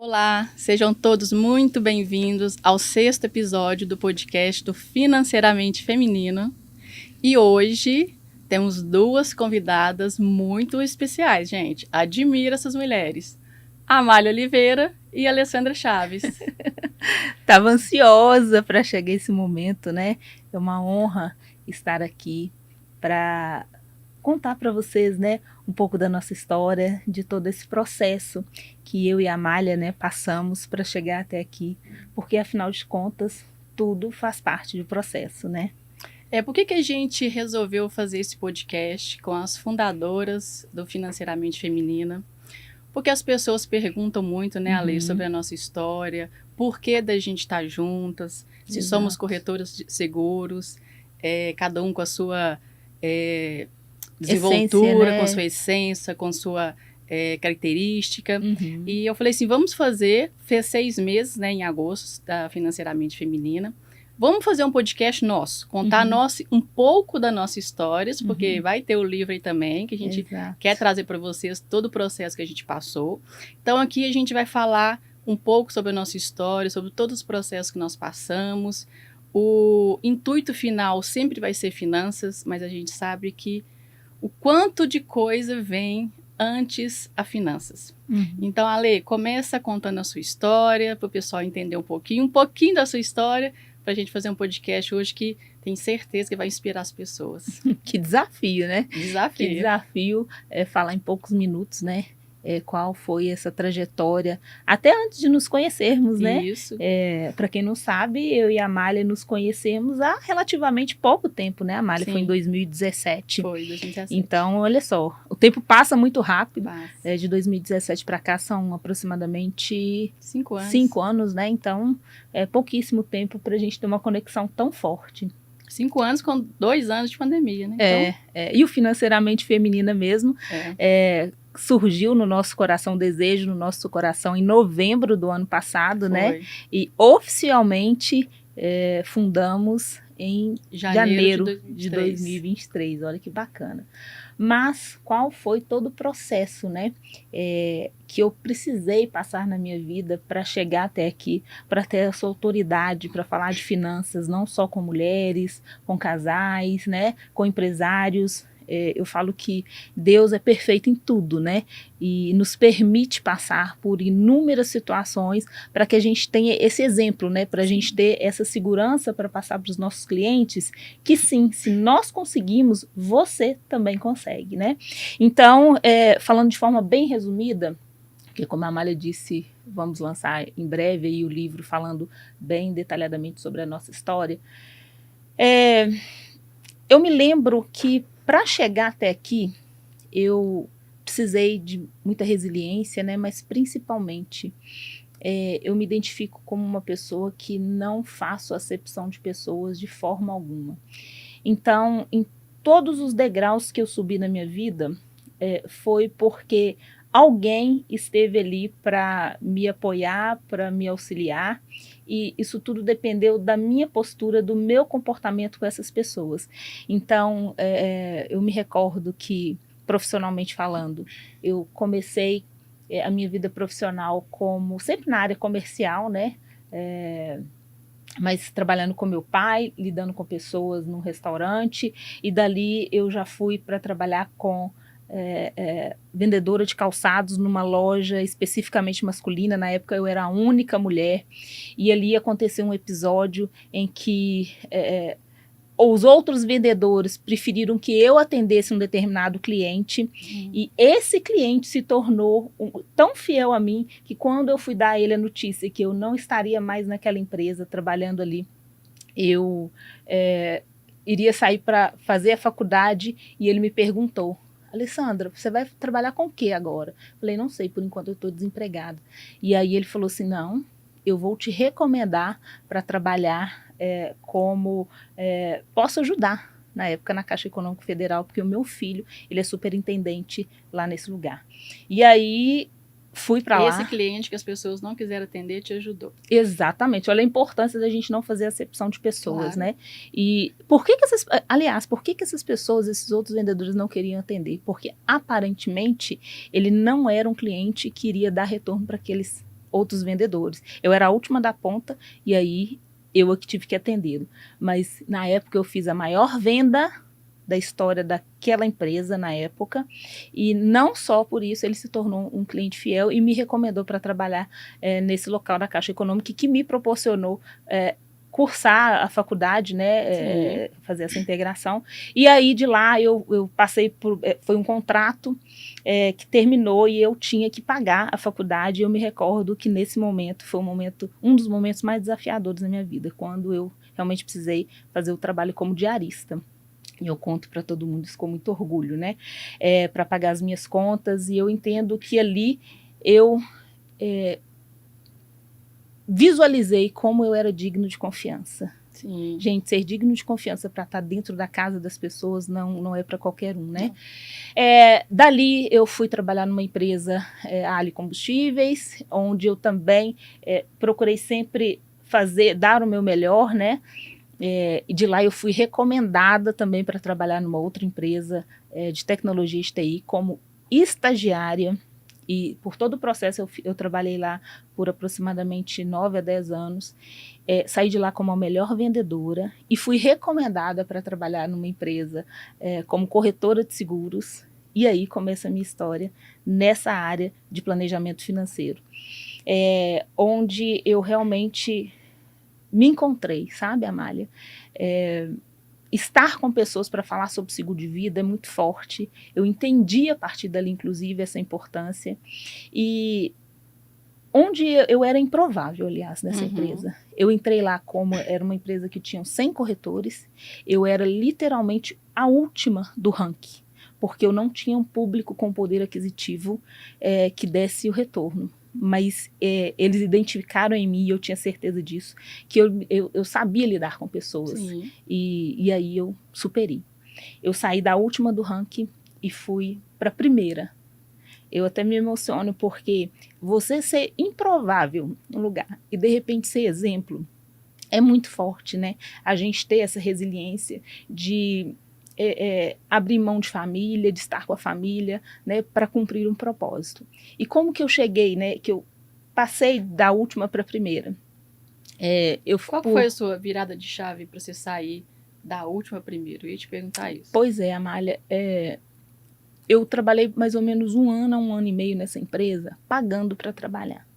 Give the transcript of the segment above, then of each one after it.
Olá, sejam todos muito bem-vindos ao 6º episódio do podcast do Financeiramente Feminino. E hoje temos duas convidadas muito especiais, gente. Admiro essas mulheres. Amália Oliveira e Alessandra Chaves. Estava ansiosa para chegar esse momento, né? É uma honra estar aqui para contar para vocês, né, um pouco da nossa história, de todo esse processo que eu e a Amália, né, passamos para chegar até aqui, porque afinal de contas, tudo faz parte do processo, né? Por que a gente resolveu fazer esse podcast com as fundadoras do Financeiramente Feminina? Porque as pessoas perguntam muito, né, Ale, sobre a nossa história, por que da gente estar juntas, se Exato. somos corretoras de seguros, cada um com a sua desenvoltura, Essência, né? com sua essência, com sua característica. E eu falei assim, fez 6 meses, né, em agosto, da Financeiramente Feminina. Vamos fazer um podcast nosso, contar um pouco da nossa história, porque vai ter o livro aí também, que a gente quer trazer para vocês todo o processo que a gente passou. Então aqui a gente vai falar um pouco sobre a nossa história, sobre todos os processos que nós passamos. O intuito final sempre vai ser finanças, mas a gente sabe que o quanto de coisa vem antes a finanças. Então, Ale, começa contando a sua história, para o pessoal entender um pouquinho da sua história, para a gente fazer um podcast hoje que tem certeza que vai inspirar as pessoas. Que desafio, né? Desafio. Que desafio falar em poucos minutos, né? Qual foi essa trajetória, até antes de nos conhecermos, né? Isso. Para quem não sabe, eu e a Amália nos conhecemos há relativamente pouco tempo, né? A Amália Sim. foi em 2017. Foi, 2017. Então, olha só, o tempo passa muito rápido. Passa. De 2017 para cá são aproximadamente 5 anos. 5 anos, né? Então, é pouquíssimo tempo para a gente ter uma conexão tão forte. 5 anos com 2 anos de pandemia, né? E o Financeiramente Feminina mesmo surgiu no nosso coração, um desejo no nosso coração em novembro do ano passado, né? E oficialmente fundamos em janeiro de 2023. Olha que bacana. Mas qual foi todo o processo, né? Que eu precisei passar na minha vida para chegar até aqui, para ter essa autoridade, para falar de finanças, não só com mulheres, com casais, né? Com empresários. Eu falo que Deus é perfeito em tudo, né? E nos permite passar por inúmeras situações para que a gente tenha esse exemplo, né? Para a gente ter essa segurança para passar para os nossos clientes, que sim, se nós conseguimos, você também consegue, né? Então, falando de forma bem resumida, porque como a Amália disse, vamos lançar em breve aí o livro falando bem detalhadamente sobre a nossa história. Eu me lembro que para chegar até aqui, eu precisei de muita resiliência, né? Mas principalmente eu me identifico como uma pessoa que não faço acepção de pessoas de forma alguma. Então, em todos os degraus que eu subi na minha vida, foi porque alguém esteve ali para me apoiar, para me auxiliar, e isso tudo dependeu da minha postura, do meu comportamento com essas pessoas. Então, eu me recordo que, profissionalmente falando, eu comecei a minha vida profissional como sempre na área comercial, né? Mas trabalhando com meu pai, lidando com pessoas num restaurante, e dali eu já fui para trabalhar com vendedora de calçados numa loja especificamente masculina. Na época eu era a única mulher, e ali aconteceu um episódio em que os outros vendedores preferiram que eu atendesse um determinado cliente, e esse cliente se tornou tão fiel a mim que quando eu fui dar a ele a notícia que eu não estaria mais naquela empresa trabalhando ali, eu iria sair para fazer a faculdade, e ele me perguntou: Alessandra, você vai trabalhar com o que agora? Falei, não sei, por enquanto eu estou desempregada. E aí ele falou assim, não, eu vou te recomendar para trabalhar como posso ajudar na época na Caixa Econômica Federal, porque o meu filho, ele é superintendente lá nesse lugar. E aí fui para lá. Esse cliente que as pessoas não quiseram atender te ajudou. Exatamente. Olha a importância da gente não fazer acepção de pessoas, Claro. né? E por que essas pessoas, esses outros vendedores não queriam atender? Porque aparentemente ele não era um cliente que iria dar retorno para aqueles outros vendedores. Eu era a última da ponta e aí eu que tive que atendê-lo. Mas na época eu fiz a maior venda da história daquela empresa na época, e não só por isso ele se tornou um cliente fiel e me recomendou para trabalhar nesse local da Caixa Econômica, que me proporcionou cursar a faculdade, né, fazer essa integração. E aí de lá eu passei por, foi um contrato que terminou e eu tinha que pagar a faculdade. Eu me recordo que nesse momento foi um dos momentos mais desafiadores da minha vida, quando eu realmente precisei fazer o trabalho como diarista. E eu conto para todo mundo isso com muito orgulho, né? Para pagar as minhas contas, e eu entendo que ali eu visualizei como eu era digno de confiança. Sim. Gente, ser digno de confiança para estar dentro da casa das pessoas não é para qualquer um, né? Dali eu fui trabalhar numa empresa, a Ali Combustíveis, onde eu também procurei sempre dar o meu melhor, né? E de lá eu fui recomendada também para trabalhar numa outra empresa de tecnologia de TI como estagiária, e por todo o processo eu trabalhei lá por aproximadamente 9 a 10 anos, saí de lá como a melhor vendedora e fui recomendada para trabalhar numa empresa como corretora de seguros, e aí começa a minha história nessa área de planejamento financeiro, onde eu realmente me encontrei, sabe, Amália? Estar com pessoas para falar sobre seguro de vida é muito forte. Eu entendi a partir dali, inclusive, essa importância. E onde eu era improvável, aliás, nessa empresa. Eu entrei lá era uma empresa que tinha 100 corretores. Eu era literalmente a última do ranking, porque eu não tinha um público com poder aquisitivo que desse o retorno. Mas eles identificaram em mim, e eu tinha certeza disso, que eu sabia lidar com pessoas. E aí eu superei. Eu saí da última do ranking e fui para a primeira. Eu até me emociono, porque você ser improvável no lugar e de repente ser exemplo é muito forte, né? A gente ter essa resiliência de abrir mão de família, de estar com a família, né, para cumprir um propósito. E como que eu cheguei, né, que eu passei da última para a primeira? Qual foi a sua virada de chave para você sair da última para a primeira? Eu ia te perguntar isso. Pois é, Amália, eu trabalhei mais ou menos 1 ano a 1 ano e meio nessa empresa, pagando para trabalhar.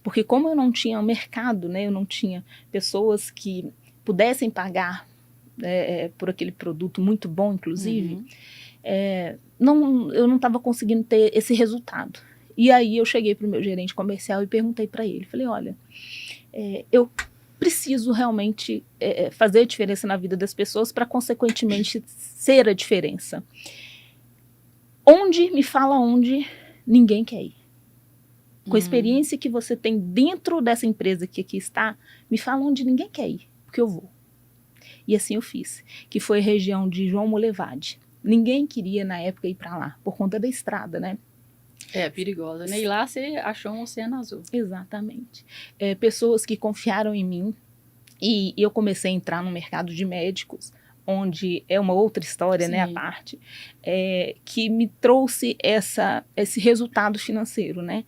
Porque como eu não tinha mercado, né, eu não tinha pessoas que pudessem pagar por aquele produto muito bom, inclusive, eu não estava conseguindo ter esse resultado. E aí eu cheguei para o meu gerente comercial e perguntei para ele, falei, olha, eu preciso realmente fazer a diferença na vida das pessoas para, consequentemente, ser a diferença. Me fala onde ninguém quer ir. Com a experiência que você tem dentro dessa empresa que aqui está, me fala onde ninguém quer ir, porque eu vou. E assim eu fiz, que foi a região de João Molevade. Ninguém queria, na época, ir para lá, por conta da estrada, né? Perigosa, né? E lá você achou um oceano azul. Exatamente. Pessoas que confiaram em mim, e eu comecei a entrar no mercado de médicos, onde é uma outra história, né, a parte, que me trouxe esse resultado financeiro, né?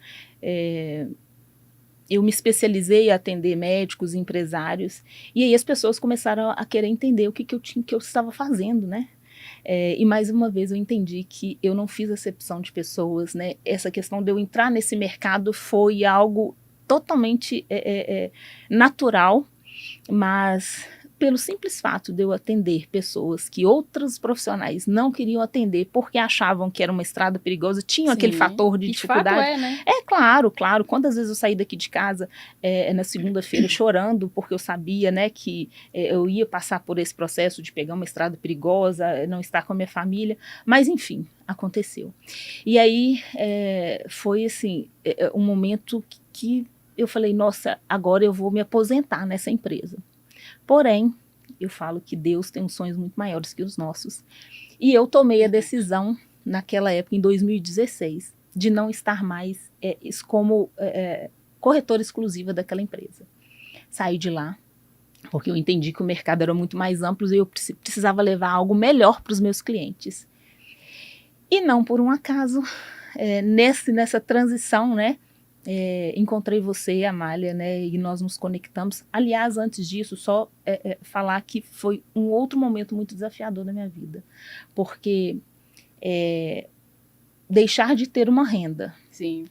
Eu me especializei em atender médicos, empresários, e aí as pessoas começaram a querer entender o que eu estava fazendo, né? E mais uma vez eu entendi que eu não fiz acepção de pessoas, né? Essa questão de eu entrar nesse mercado foi algo totalmente natural, mas pelo simples fato de eu atender pessoas que outros profissionais não queriam atender porque achavam que era uma estrada perigosa, tinham aquele fator de dificuldade. De fato né? Claro. Quantas vezes eu saí daqui de casa na segunda-feira chorando porque eu sabia, né, que eu ia passar por esse processo de pegar uma estrada perigosa, não estar com a minha família, mas enfim, aconteceu. E aí foi assim, um momento que eu falei, nossa, agora eu vou me aposentar nessa empresa. Porém, eu falo que Deus tem sonhos muito maiores que os nossos. E eu tomei a decisão, naquela época, em 2016, de não estar mais como corretora exclusiva daquela empresa. Saí de lá, porque eu entendi que o mercado era muito mais amplo e eu precisava levar algo melhor para os meus clientes. E não por um acaso, nessa transição, né, encontrei você, Amália, né, e nós nos conectamos. Aliás, antes disso, só falar que foi um outro momento muito desafiador da minha vida, porque deixar de ter uma renda. Sim.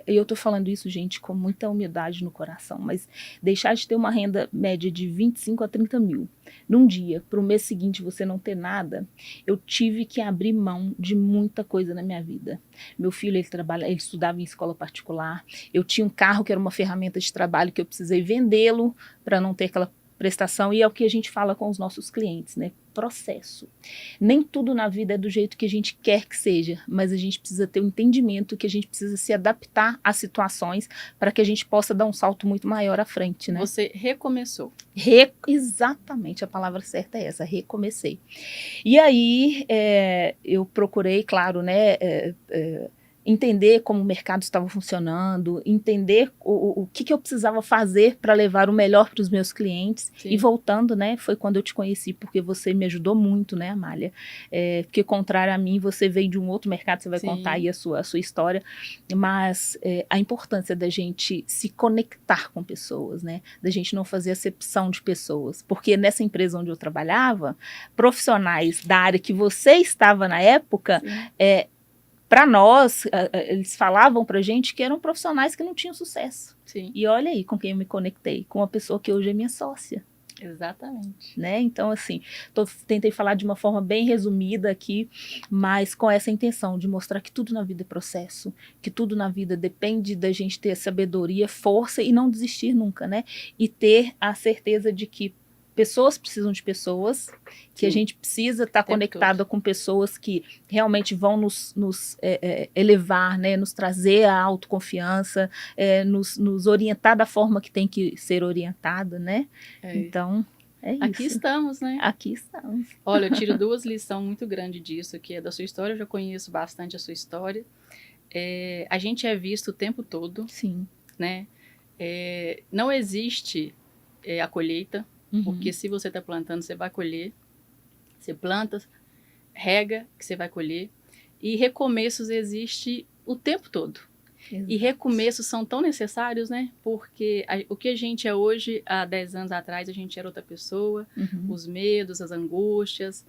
Eu estou falando isso, gente, com muita humildade no coração, mas deixar de ter uma renda média de 25 a 30 mil num dia, para o mês seguinte você não ter nada, eu tive que abrir mão de muita coisa na minha vida. Meu filho, ele estudava em escola particular, eu tinha um carro que era uma ferramenta de trabalho que eu precisei vendê-lo para não ter aquela prestação, e é o que a gente fala com os nossos clientes, né? Processo. Nem tudo na vida é do jeito que a gente quer que seja, mas a gente precisa ter um entendimento que a gente precisa se adaptar às situações para que a gente possa dar um salto muito maior à frente, né? Você recomeçou. Exatamente, a palavra certa é essa, recomecei. E aí eu procurei, claro, né, entender como o mercado estava funcionando, entender o que eu precisava fazer para levar o melhor para os meus clientes. Sim. E voltando, né, foi quando eu te conheci, porque você me ajudou muito, né, Amália? Porque contrário a mim, você veio de um outro mercado, você vai Sim. contar aí a sua história, mas a importância da gente se conectar com pessoas, né, da gente não fazer acepção de pessoas, porque nessa empresa onde eu trabalhava, profissionais da área que você estava na época, para nós, eles falavam pra gente que eram profissionais que não tinham sucesso. Sim. E olha aí com quem eu me conectei, com uma pessoa que hoje é minha sócia. Exatamente. Né? Então, assim, tentei falar de uma forma bem resumida aqui, mas com essa intenção de mostrar que tudo na vida é processo, que tudo na vida depende da gente ter sabedoria, força e não desistir nunca, né? E ter a certeza de que pessoas precisam de pessoas, que Sim. a gente precisa estar conectada com pessoas que realmente vão nos elevar, né, nos trazer a autoconfiança, nos orientar da forma que tem que ser orientada, né? Então, é isso. Aqui estamos, né? Aqui estamos. Olha, eu tiro 2 lições muito grandes disso, que é da sua história, eu já conheço bastante a sua história. A gente é visto o tempo todo. Sim. Né? Não existe a colheita, porque se você está plantando, você vai colher. Você planta, rega, que você vai colher. E recomeços existem o tempo todo. Exato. E recomeços são tão necessários, né? Porque o que a gente é hoje, há 10 anos atrás, a gente era outra pessoa. Os medos, as angústias,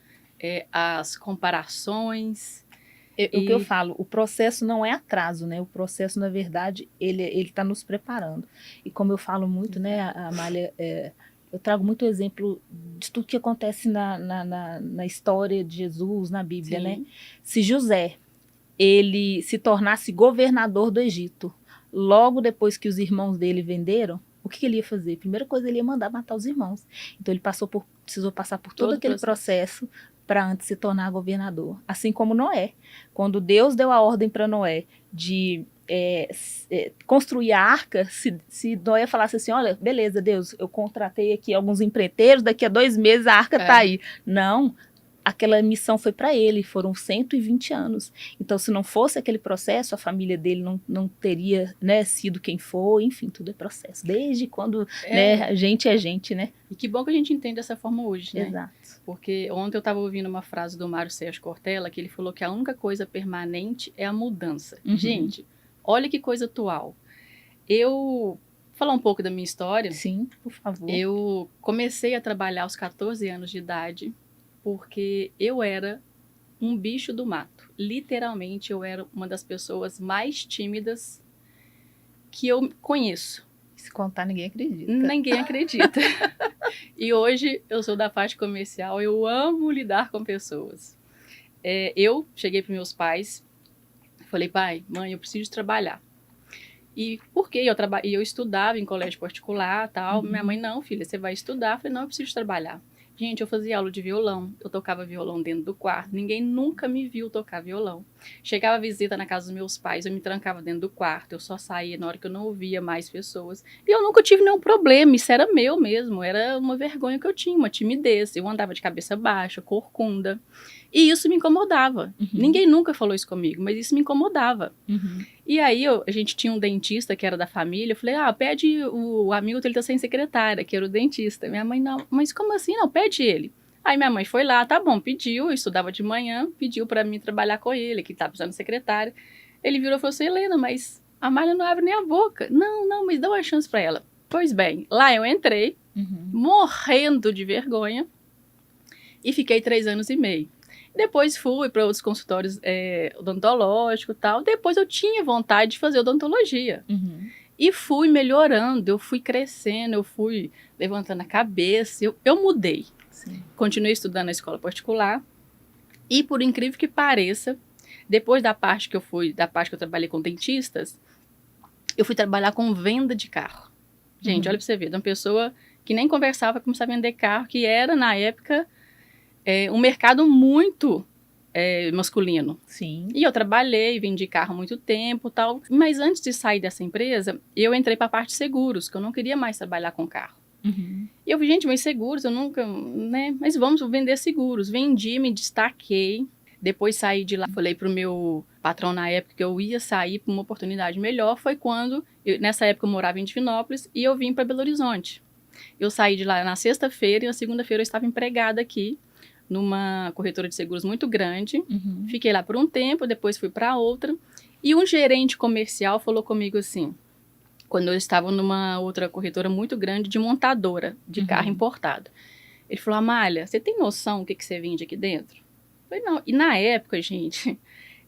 as comparações. O que eu falo, o processo não é atraso, né? O processo, na verdade, ele está nos preparando. E como eu falo muito, né, Amália, eu trago muito exemplo de tudo que acontece na história de Jesus, na Bíblia, Sim. né? Se José, ele se tornasse governador do Egito, logo depois que os irmãos dele venderam, o que ele ia fazer? Primeira coisa, ele ia mandar matar os irmãos. Então, ele precisou passar por todo aquele processo para antes se tornar governador. Assim como Noé. Quando Deus deu a ordem para Noé de construir a arca, se Noé falasse assim, olha, beleza, Deus, eu contratei aqui alguns empreiteiros, daqui a 2 meses a arca tá aí. Não, aquela missão foi para ele, foram 120 anos. Então, se não fosse aquele processo, a família dele não teria, né, sido quem foi, enfim, tudo é processo. Desde quando né, a gente é gente, né? E que bom que a gente entende dessa forma hoje, né? Exato. Porque ontem eu estava ouvindo uma frase do Mário Sérgio Cortella, que ele falou que a única coisa permanente é a mudança. Gente, olha que coisa atual. Vou falar um pouco da minha história. Sim, por favor. Eu comecei a trabalhar aos 14 anos de idade, porque eu era um bicho do mato. Literalmente, eu era uma das pessoas mais tímidas que eu conheço. Se contar, ninguém acredita. Ninguém acredita. E hoje, eu sou da parte comercial, eu amo lidar com pessoas. Eu cheguei para meus pais, falei, pai, mãe, eu preciso trabalhar. E por quê? Eu estudava em colégio particular, tal. Minha mãe, não, filha, você vai estudar. Eu falei, não, eu preciso trabalhar. Gente, eu fazia aula de violão, eu tocava violão dentro do quarto, ninguém nunca me viu tocar violão. Chegava visita na casa dos meus pais, eu me trancava dentro do quarto, eu só saía na hora que eu não ouvia mais pessoas. E eu nunca tive nenhum problema, isso era meu mesmo, era uma vergonha que eu tinha, uma timidez. Eu andava de cabeça baixa, corcunda, e isso me incomodava. Ninguém nunca falou isso comigo, mas isso me incomodava. E aí, a gente tinha um dentista que era da família, eu falei, pede o amigo dele tá sem secretária, que era o dentista. Minha mãe, não, mas como assim? Não, pede ele. Aí minha mãe foi lá, tá bom, pediu, eu estudava de manhã, pediu pra mim trabalhar com ele, que tava precisando de secretária. Ele virou e falou assim, Helena, mas A Malha não abre nem a boca. Não, mas dá uma chance para ela. Pois bem, lá eu entrei, morrendo de vergonha, e fiquei 3 anos e meio. Depois fui para outros consultórios odontológicos e tal. Depois eu tinha vontade de fazer odontologia. E fui melhorando, eu fui crescendo, eu fui levantando a cabeça, eu mudei. Sim. Continuei estudando na escola particular. E por incrível que pareça, depois da parte que eu trabalhei com dentistas, eu fui trabalhar com venda de carro. Gente, olha pra você ver, de uma pessoa que nem conversava, começar a vender carro, que era, na época, um mercado muito masculino. Sim. E eu trabalhei, vendi carro há muito tempo e tal. Mas antes de sair dessa empresa, eu entrei para a parte de seguros, que eu não queria mais trabalhar com carro. E eu vi, gente, mas seguros, eu nunca, né? Mas vamos vender seguros. Vendi, me destaquei. Depois saí de lá, falei pro meu patrão na época que eu ia sair para uma oportunidade melhor. Foi quando, nessa época eu morava em Divinópolis e eu vim para Belo Horizonte. Eu saí de lá na sexta-feira e na segunda-feira eu estava empregada aqui numa corretora de seguros muito grande. Fiquei lá por um tempo, depois fui para outra. E um gerente comercial falou comigo assim, quando eu estava numa outra corretora muito grande de montadora de carro importado. Ele falou, Amália, você tem noção do que você vende aqui dentro? Eu falei, não. E na época, gente,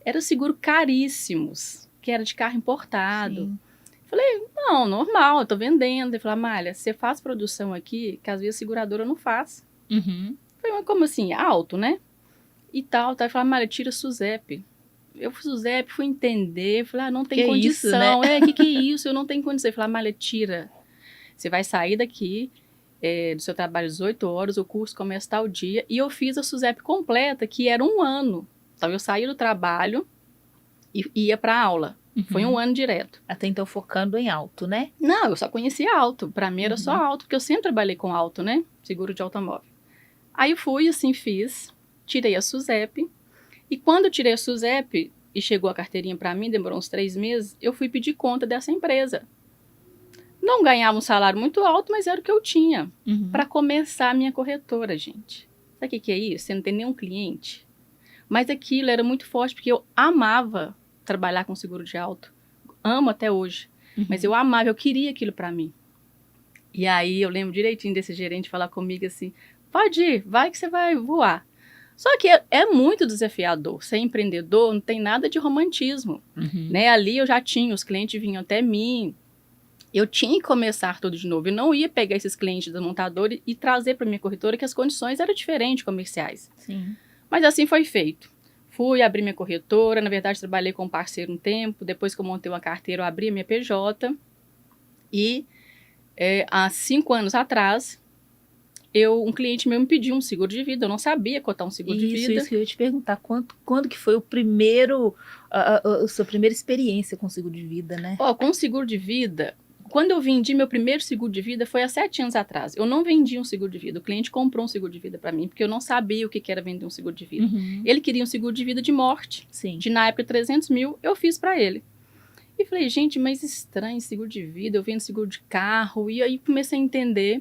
era seguro caríssimos, que era de carro importado. Sim. Falei, não, normal, eu tô vendendo. Ele falou, Amália, você faz produção aqui que às vezes a seguradora não faz. Falei, mas como assim? Alto, né? E tal. Ele falou, Amália, tira SUSEP. Eu fui SUSEP, fui entender. Falei, não tem condição. Isso, né? Que é isso? Eu não tenho condição. Ele falou, Amália, tira. Você vai sair daqui do seu trabalho às 18 horas, o curso começa tal dia. E eu fiz a SUSEP completa, que era 1 ano. Então, eu saí do trabalho e ia para aula. Foi 1 ano direto. Até então focando em alto, né? Não, eu só conhecia alto. Para mim era só alto, porque eu sempre trabalhei com alto, né? Seguro de automóvel. Aí eu fui, assim, fiz. Tirei a SUSEP. E quando eu tirei a SUSEP e chegou a carteirinha para mim, demorou uns 3 meses, eu fui pedir conta dessa empresa. Não ganhava um salário muito alto, mas era o que eu tinha para começar a minha corretora, gente. Sabe o que é isso? Você não tem nenhum cliente. Mas aquilo era muito forte, porque eu amava trabalhar com seguro de auto. Amo até hoje. Mas eu amava, eu queria aquilo para mim. E aí eu lembro direitinho desse gerente falar comigo assim, pode ir, vai que você vai voar. Só que é muito desafiador. Ser empreendedor não tem nada de romantismo. Né? Ali eu já tinha, os clientes vinham até mim. Eu tinha que começar tudo de novo. Eu não ia pegar esses clientes da montadora e trazer para minha corretora, que as condições eram diferentes comerciais. Sim. Mas assim foi feito. Fui abrir minha corretora. Na verdade, trabalhei com um parceiro um tempo. Depois que eu montei uma carteira, eu abri a minha PJ. E há 5 anos atrás, um cliente meu me pediu um seguro de vida. Eu não sabia cotar um seguro de vida. Isso que eu ia te perguntar. Quando que foi a sua primeira experiência com seguro de vida, né? Com seguro de vida... Quando eu vendi meu primeiro seguro de vida foi há 7 anos atrás. Eu não vendi um seguro de vida. O cliente comprou um seguro de vida para mim, porque eu não sabia o que era vender um seguro de vida. Ele queria um seguro de vida de morte. Sim. De, na época, 300 mil, eu fiz para ele. E falei, gente, mas estranho, seguro de vida, eu vendo seguro de carro. E aí comecei a entender.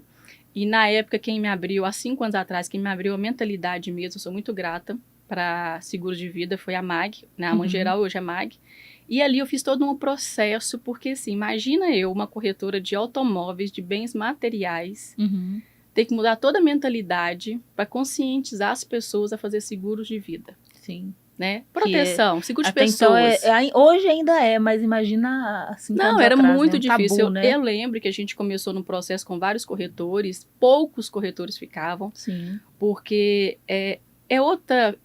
E na época, quem me abriu, há 5 anos atrás, quem me abriu a mentalidade mesmo, eu sou muito grata para seguro de vida, foi a MAG. Na mão geral, hoje é MAG. E ali eu fiz todo um processo, porque assim, imagina eu, uma corretora de automóveis, de bens materiais, ter que mudar toda a mentalidade para conscientizar as pessoas a fazer seguros de vida. Sim. Né? Proteção, seguro de pessoas. Então hoje ainda mas imagina assim. Não, era atrás, muito né? difícil. Tabu, né? Eu lembro que a gente começou no processo com vários corretores, poucos corretores ficavam, Sim. Porque é outra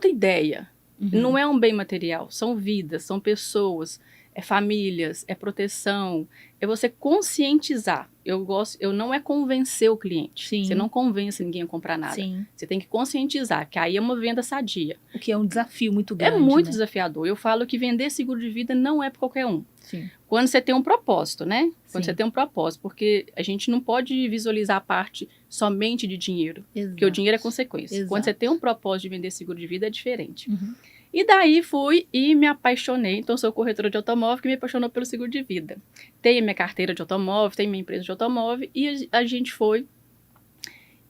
ideia. Não é um bem material, são vidas, são pessoas, famílias, proteção, é você conscientizar. Eu não é convencer o cliente. Sim. Você não convence ninguém a comprar nada. Sim. Você tem que conscientizar, que aí é uma venda sadia. O que é um desafio muito grande. É muito né? desafiador. Eu falo que vender seguro de vida não é para qualquer um. Sim. Quando você tem um propósito, né? Quando Sim. você tem um propósito, porque a gente não pode visualizar a parte somente de dinheiro. Exato. Porque o dinheiro é consequência. Exato. Quando você tem um propósito de vender seguro de vida, é diferente. E daí fui e me apaixonei. Então, sou corretora de automóvel que me apaixonou pelo seguro de vida. Tenho minha carteira de automóvel, tenho minha empresa de automóvel. E a gente foi.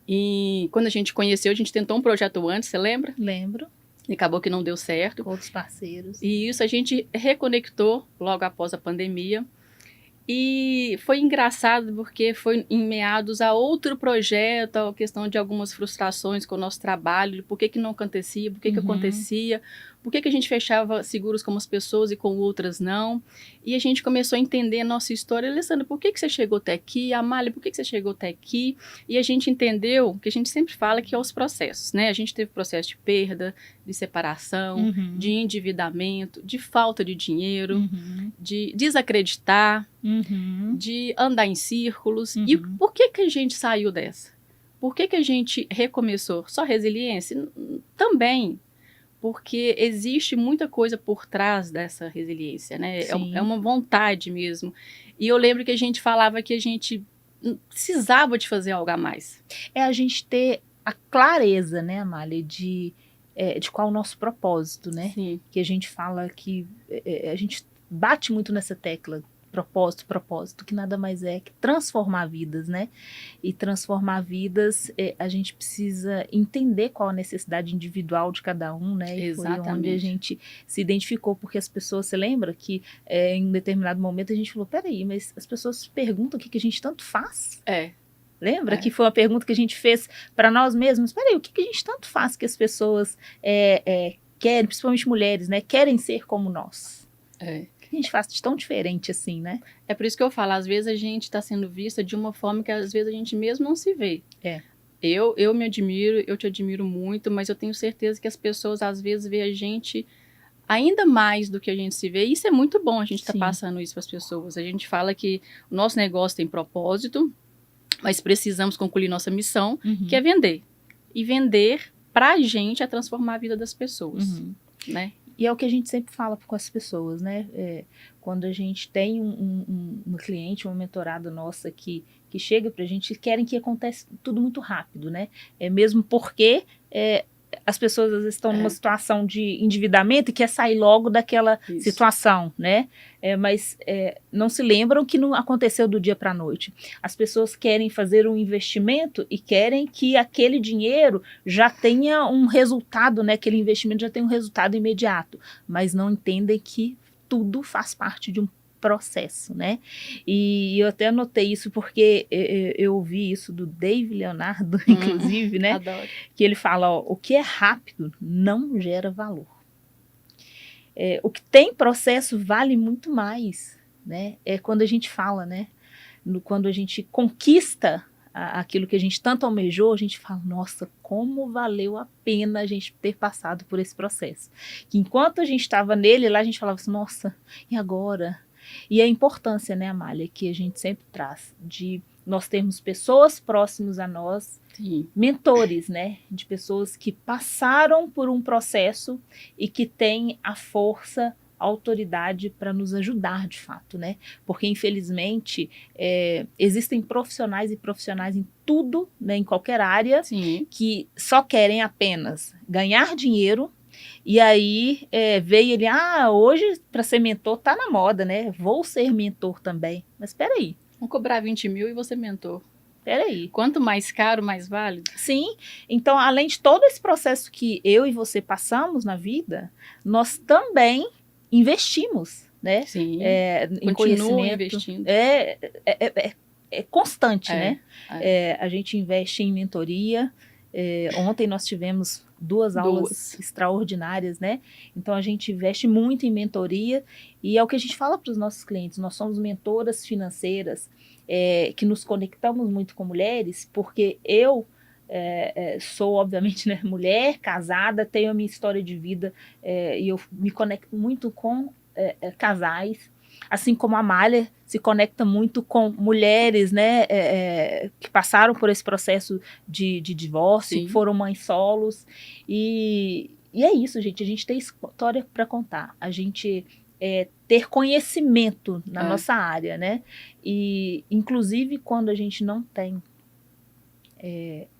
E quando a gente conheceu, a gente tentou um projeto antes, você lembra? Lembro. E acabou que não deu certo. Com outros parceiros. E isso a gente reconectou logo após a pandemia. E foi engraçado porque foi em meados a outro projeto, a questão de algumas frustrações com o nosso trabalho, de por que não acontecia, por que acontecia, por que a gente fechava seguros com umas pessoas e com outras não. E a gente começou a entender a nossa história. Alessandra, por que você chegou até aqui? Amália, por que você chegou até aqui? E a gente entendeu, que a gente sempre fala que é os processos, né? A gente teve processo de perda, de separação, de endividamento, de falta de dinheiro, de desacreditar, de andar em círculos. E por que a gente saiu dessa? Por que a gente recomeçou? Só resiliência? Também, porque existe muita coisa por trás dessa resiliência, né? É uma vontade mesmo. E eu lembro que a gente falava que a gente precisava de fazer algo a mais. É a gente ter a clareza, né, Amália, de qual é o nosso propósito, né? Sim. Que a gente fala que a gente bate muito nessa tecla, propósito, que nada mais é que transformar vidas, né? E transformar vidas, a gente precisa entender qual a necessidade individual de cada um, né? E Exatamente. foi onde a gente se identificou, porque as pessoas, você lembra que em um determinado momento a gente falou, peraí, mas as pessoas perguntam o que a gente tanto faz? Lembra que foi uma pergunta que a gente fez para nós mesmos? Peraí, o que a gente tanto faz que as pessoas querem, principalmente mulheres, né? Querem ser como nós? O que a gente faz de tão diferente assim, né? É por isso que eu falo, às vezes a gente está sendo vista de uma forma que às vezes a gente mesmo não se vê. Eu me admiro, eu te admiro muito, mas eu tenho certeza que as pessoas às vezes veem a gente ainda mais do que a gente se vê. E isso é muito bom a gente estar passando isso para as pessoas. A gente fala que o nosso negócio tem propósito, mas precisamos concluir nossa missão, que é vender. E vender, pra gente, é transformar a vida das pessoas, né? E é o que a gente sempre fala com as pessoas, né? Quando a gente tem uma cliente, uma mentorada nossa que chega pra gente, querem que aconteça tudo muito rápido, né? Mesmo porque as pessoas às vezes estão numa situação de endividamento e quer sair logo daquela situação, né? Mas não se lembram que não aconteceu do dia para a noite. As pessoas querem fazer um investimento e querem que aquele dinheiro já tenha um resultado, né? Aquele investimento já tenha um resultado imediato, mas não entendem que tudo faz parte de um processo, né? E eu até anotei isso porque eu ouvi isso do Dave Leonardo, inclusive, né? Adoro. Que ele fala, o que é rápido não gera valor. O que tem processo vale muito mais, né? É quando a gente fala, né? Quando a gente conquista aquilo que a gente tanto almejou, a gente fala, nossa, como valeu a pena a gente ter passado por esse processo. Que enquanto a gente estava nele, lá a gente falava assim, nossa, e agora? E a importância, né, Amália, que a gente sempre traz, de nós termos pessoas próximas a nós, mentores, né, de pessoas que passaram por um processo e que têm a força, a autoridade para nos ajudar de fato, né, porque infelizmente existem profissionais e profissionais em tudo, né, em qualquer área, que só querem apenas ganhar dinheiro. E aí veio ele, hoje para ser mentor tá na moda, né? Vou ser mentor também. Mas espera aí. Vou cobrar 20 mil e você mentor. Espera aí. Quanto mais caro, mais válido? Sim. Então, além de todo esse processo que eu e você passamos na vida, nós também investimos, né? Sim. Em conhecimento. Investindo. É constante, né? A gente investe em mentoria. Ontem nós tivemos 2 aulas extraordinárias, né? Então a gente investe muito em mentoria e é o que a gente fala para os nossos clientes. Nós somos mentoras financeiras que nos conectamos muito com mulheres, porque eu sou, obviamente, né, mulher, casada, tenho a minha história de vida e eu me conecto muito com casais. Assim como a Amália se conecta muito com mulheres, né, que passaram por esse processo de divórcio, que foram mães solos. E é isso, gente. A gente tem história para contar. A gente ter conhecimento na nossa área, né? E, inclusive, quando a gente não tem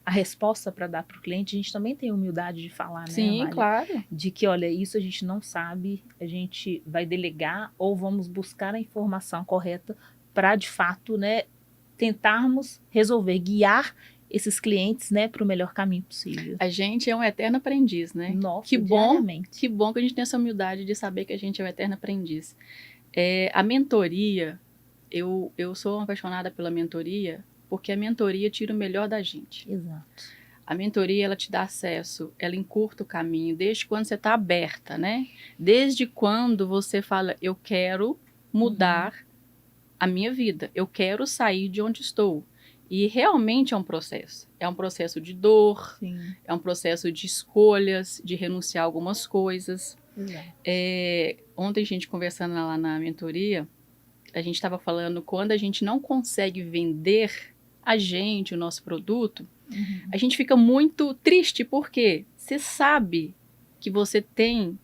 a resposta para dar para o cliente, a gente também tem humildade de falar, né, Sim, Amália? claro. De que, olha, isso a gente não sabe, a gente vai delegar ou vamos buscar a informação correta para, de fato, né, tentarmos resolver, guiar esses clientes, né, para o melhor caminho possível. A gente é um eterno aprendiz, né? Nossa, que bom que a gente tem essa humildade de saber que a gente é um eterno aprendiz. A mentoria, eu sou apaixonada pela mentoria, porque a mentoria tira o melhor da gente. Exato. A mentoria, ela te dá acesso, ela encurta o caminho, desde quando você está aberta, né? Desde quando você fala, eu quero mudar a minha vida, eu quero sair de onde estou. E realmente é um processo. É um processo de dor, Sim. É um processo de escolhas, de renunciar a algumas coisas. Ontem a gente conversando lá na mentoria, a gente estava falando, quando a gente não consegue vender o nosso produto, a gente fica muito triste, porque você sabe que você tem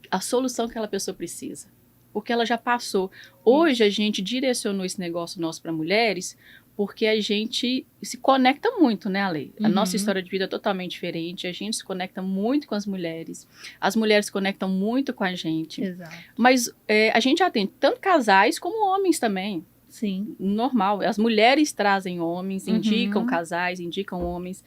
a solução que aquela pessoa precisa, porque ela já passou. Hoje a gente direcionou esse negócio nosso para mulheres, porque a gente se conecta muito, né, Ale? A nossa história de vida é totalmente diferente, a gente se conecta muito com as mulheres se conectam muito com a gente. Exato. Mas a gente atende tanto casais como homens também. Sim. Normal. As mulheres trazem homens, indicam casais, indicam homens.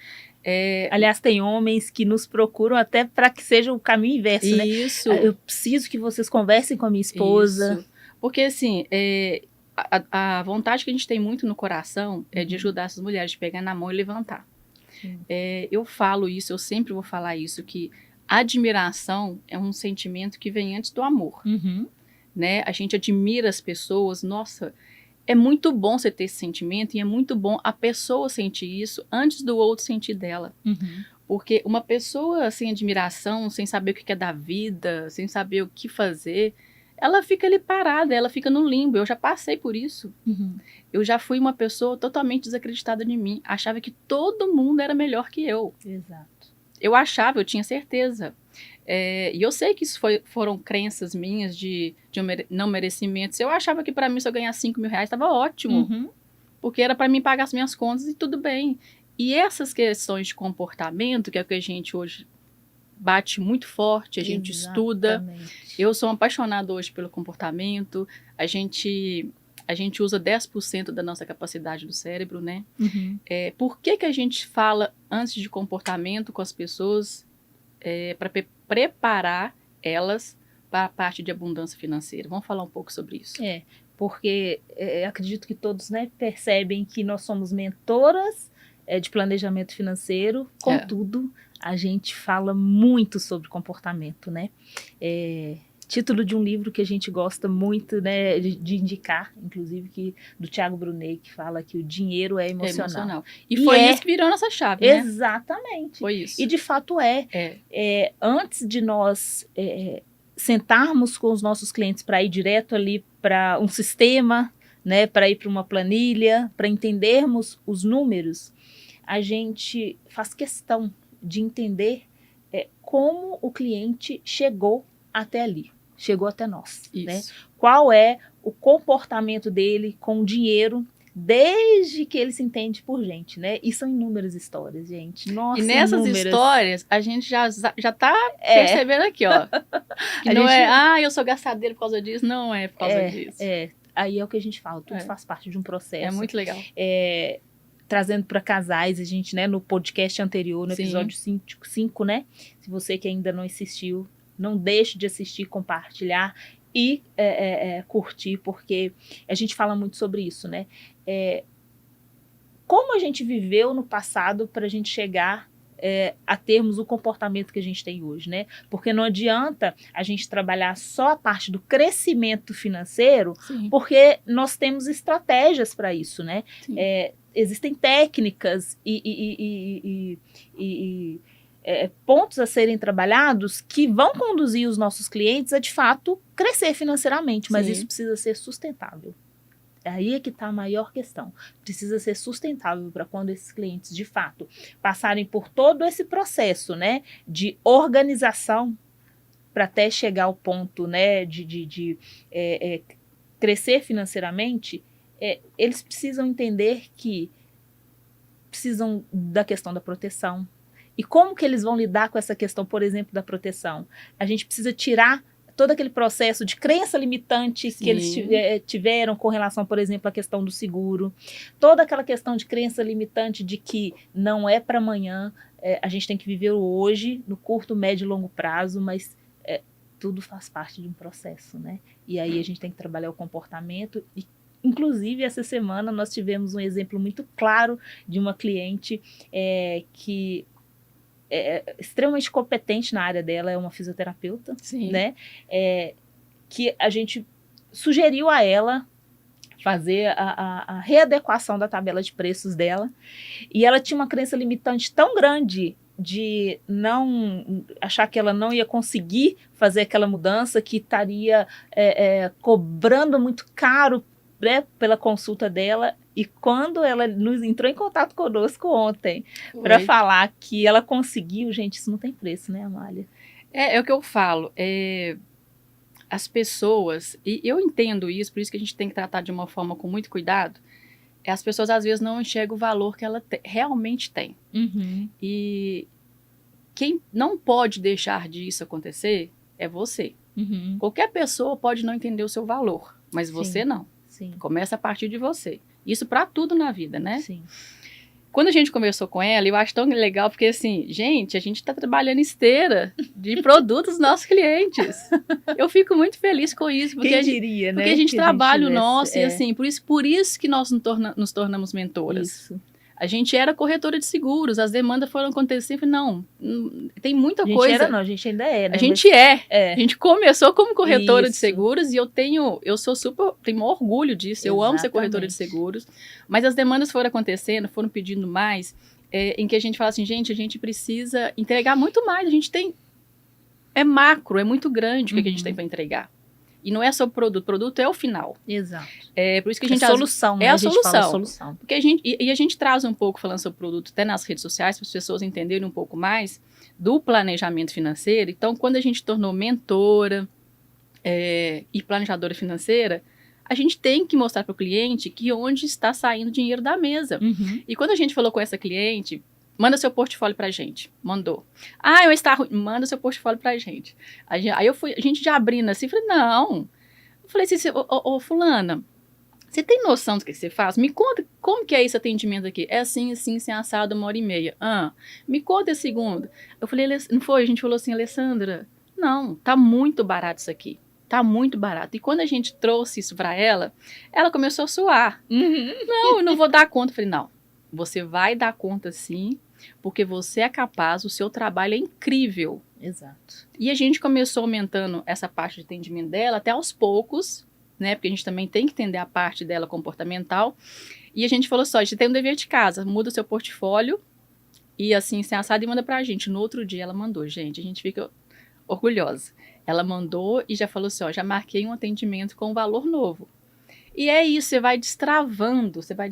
Aliás, tem homens que nos procuram até para que seja o caminho inverso, né? Isso. Eu preciso que vocês conversem com a minha esposa. Isso. Porque, assim, a vontade que a gente tem muito no coração é de ajudar essas mulheres, de pegar na mão e levantar. Eu falo isso, eu sempre vou falar isso, que admiração é um sentimento que vem antes do amor. Né? A gente admira as pessoas, nossa... É muito bom você ter esse sentimento, e é muito bom a pessoa sentir isso antes do outro sentir dela. Porque uma pessoa sem admiração, sem saber o que é da vida, sem saber o que fazer, ela fica ali parada, ela fica no limbo. Eu já passei por isso. Eu já fui uma pessoa totalmente desacreditada de mim. Achava que todo mundo era melhor que eu. Exato. Eu tinha certeza. E eu sei que isso foram crenças minhas de não merecimento. Eu achava que para mim, se eu ganhar 5 mil reais, estava ótimo. Porque era para mim pagar as minhas contas e tudo bem. E essas questões de comportamento, que é o que a gente hoje bate muito forte, a gente estuda. Eu sou apaixonada hoje pelo comportamento. A gente usa 10% da nossa capacidade do cérebro, né? Por que a gente fala antes de comportamento com as pessoas para preparar elas para a parte de abundância financeira? Vamos falar um pouco sobre isso. Porque acredito que todos, né, percebem que nós somos mentoras de planejamento financeiro, contudo, a gente fala muito sobre comportamento, né? Título de um livro que a gente gosta muito, né, de indicar, inclusive do Thiago Brunet, que fala que o dinheiro é emocional. E foi isso que virou nossa chave, né? Exatamente. Foi isso. E de fato antes de nós sentarmos com os nossos clientes para ir direto ali para um sistema, né, para ir para uma planilha, para entendermos os números, a gente faz questão de entender como o cliente chegou até ali. Chegou até nós, né? Qual é o comportamento dele com o dinheiro desde que ele se entende por gente, né? E são inúmeras histórias, gente. Nossa, e nessas histórias, a gente já tá percebendo aqui, ó. Que não eu sou gastadeira por causa disso. Não é por causa disso. Aí é o que a gente fala, tudo faz parte de um processo. É muito legal. Trazendo para casais, a gente, né, no podcast anterior, no episódio 5, né? Se você que ainda não assistiu, não deixe de assistir, compartilhar e curtir, porque a gente fala muito sobre isso, né? Como a gente viveu no passado para a gente chegar a termos o comportamento que a gente tem hoje, né? Porque não adianta a gente trabalhar só a parte do crescimento financeiro, porque nós temos estratégias para isso, né? Existem técnicas e pontos a serem trabalhados que vão conduzir os nossos clientes a, de fato, crescer financeiramente, mas isso precisa ser sustentável. Aí é que está a maior questão. Precisa ser sustentável para quando esses clientes, de fato, passarem por todo esse processo, né, de organização para até chegar ao ponto, né, de crescer financeiramente, eles precisam entender que precisam da questão da proteção. E como que eles vão lidar com essa questão, por exemplo, da proteção? A gente precisa tirar todo aquele processo de crença limitante Sim. que eles tiveram com relação, por exemplo, à questão do seguro, toda aquela questão de crença limitante de que não é para amanhã, a gente tem que viver o hoje, no curto, médio e longo prazo, mas tudo faz parte de um processo, né? E aí a gente tem que trabalhar o comportamento e, inclusive, essa semana nós tivemos um exemplo muito claro de uma cliente que é extremamente competente na área dela, é uma fisioterapeuta, Sim. né? Que a gente sugeriu a ela fazer a readequação da tabela de preços dela, e ela tinha uma crença limitante tão grande de não achar que ela não ia conseguir fazer aquela mudança, que estaria cobrando muito caro, né, pela consulta dela. E quando ela entrou em contato conosco ontem para falar que ela conseguiu, gente, isso não tem preço, né, Amália? É o que eu falo, as pessoas, e eu entendo isso, por isso que a gente tem que tratar de uma forma com muito cuidado, as pessoas às vezes não enxergam o valor que ela realmente tem. Uhum. E quem não pode deixar disso acontecer é você. Uhum. Qualquer pessoa pode não entender o seu valor, mas você Sim. não. Sim. Começa a partir de você. Isso para tudo na vida, né? Sim. Quando a gente conversou com ela, eu acho tão legal, porque assim, gente, a gente está trabalhando esteira de produtos dos nossos clientes. Eu fico muito feliz com isso. Porque quem diria, né? Porque a gente que trabalha a gente o nosso, e assim, por isso que nós nos tornamos mentoras. Isso. A gente era corretora de seguros, as demandas foram acontecendo, não, tem muita coisa. A gente era não, a gente ainda é, né? A gente a gente começou como corretora de seguros e eu tenho orgulho disso, eu amo ser corretora de seguros, mas as demandas foram acontecendo, foram pedindo mais, em que a gente fala assim, gente, a gente precisa entregar muito mais, a gente tem, macro, é muito grande o que a gente tem para entregar. E não é só o produto é o final. Exato. Por isso que a gente... É a solução, né? É a solução. Fala solução. Porque a gente traz um pouco, falando sobre produto, até nas redes sociais, para as pessoas entenderem um pouco mais do planejamento financeiro. Então, quando a gente tornou mentora e planejadora financeira, a gente tem que mostrar para o cliente que onde está saindo o dinheiro da mesa. Uhum. E quando a gente falou com essa cliente... Manda seu portfólio pra gente. Mandou. Eu está ruim. Manda seu portfólio pra gente. Aí a gente já abrindo assim, falei, não. Eu falei assim, fulana, você tem noção do que você faz? Me conta como que é esse atendimento aqui. É assim, sem assado, 1h30. Me conta a segunda. Eu falei, não foi? A gente falou assim, Alessandra, não, tá muito barato isso aqui. Tá muito barato. E quando a gente trouxe isso pra ela começou a suar. Uhum. Não, eu não vou dar conta. Eu falei, não. Você vai dar conta sim, porque você é capaz, o seu trabalho é incrível. Exato. E a gente começou aumentando essa parte de atendimento dela até aos poucos, né? Porque a gente também tem que entender a parte dela comportamental. E a gente falou só, a gente tem um dever de casa, muda o seu portfólio e assim, sem assado e manda pra gente. No outro dia ela mandou, gente, a gente fica orgulhosa. Ela mandou e já falou assim, já marquei um atendimento com um valor novo. E é isso, você vai destravando, você vai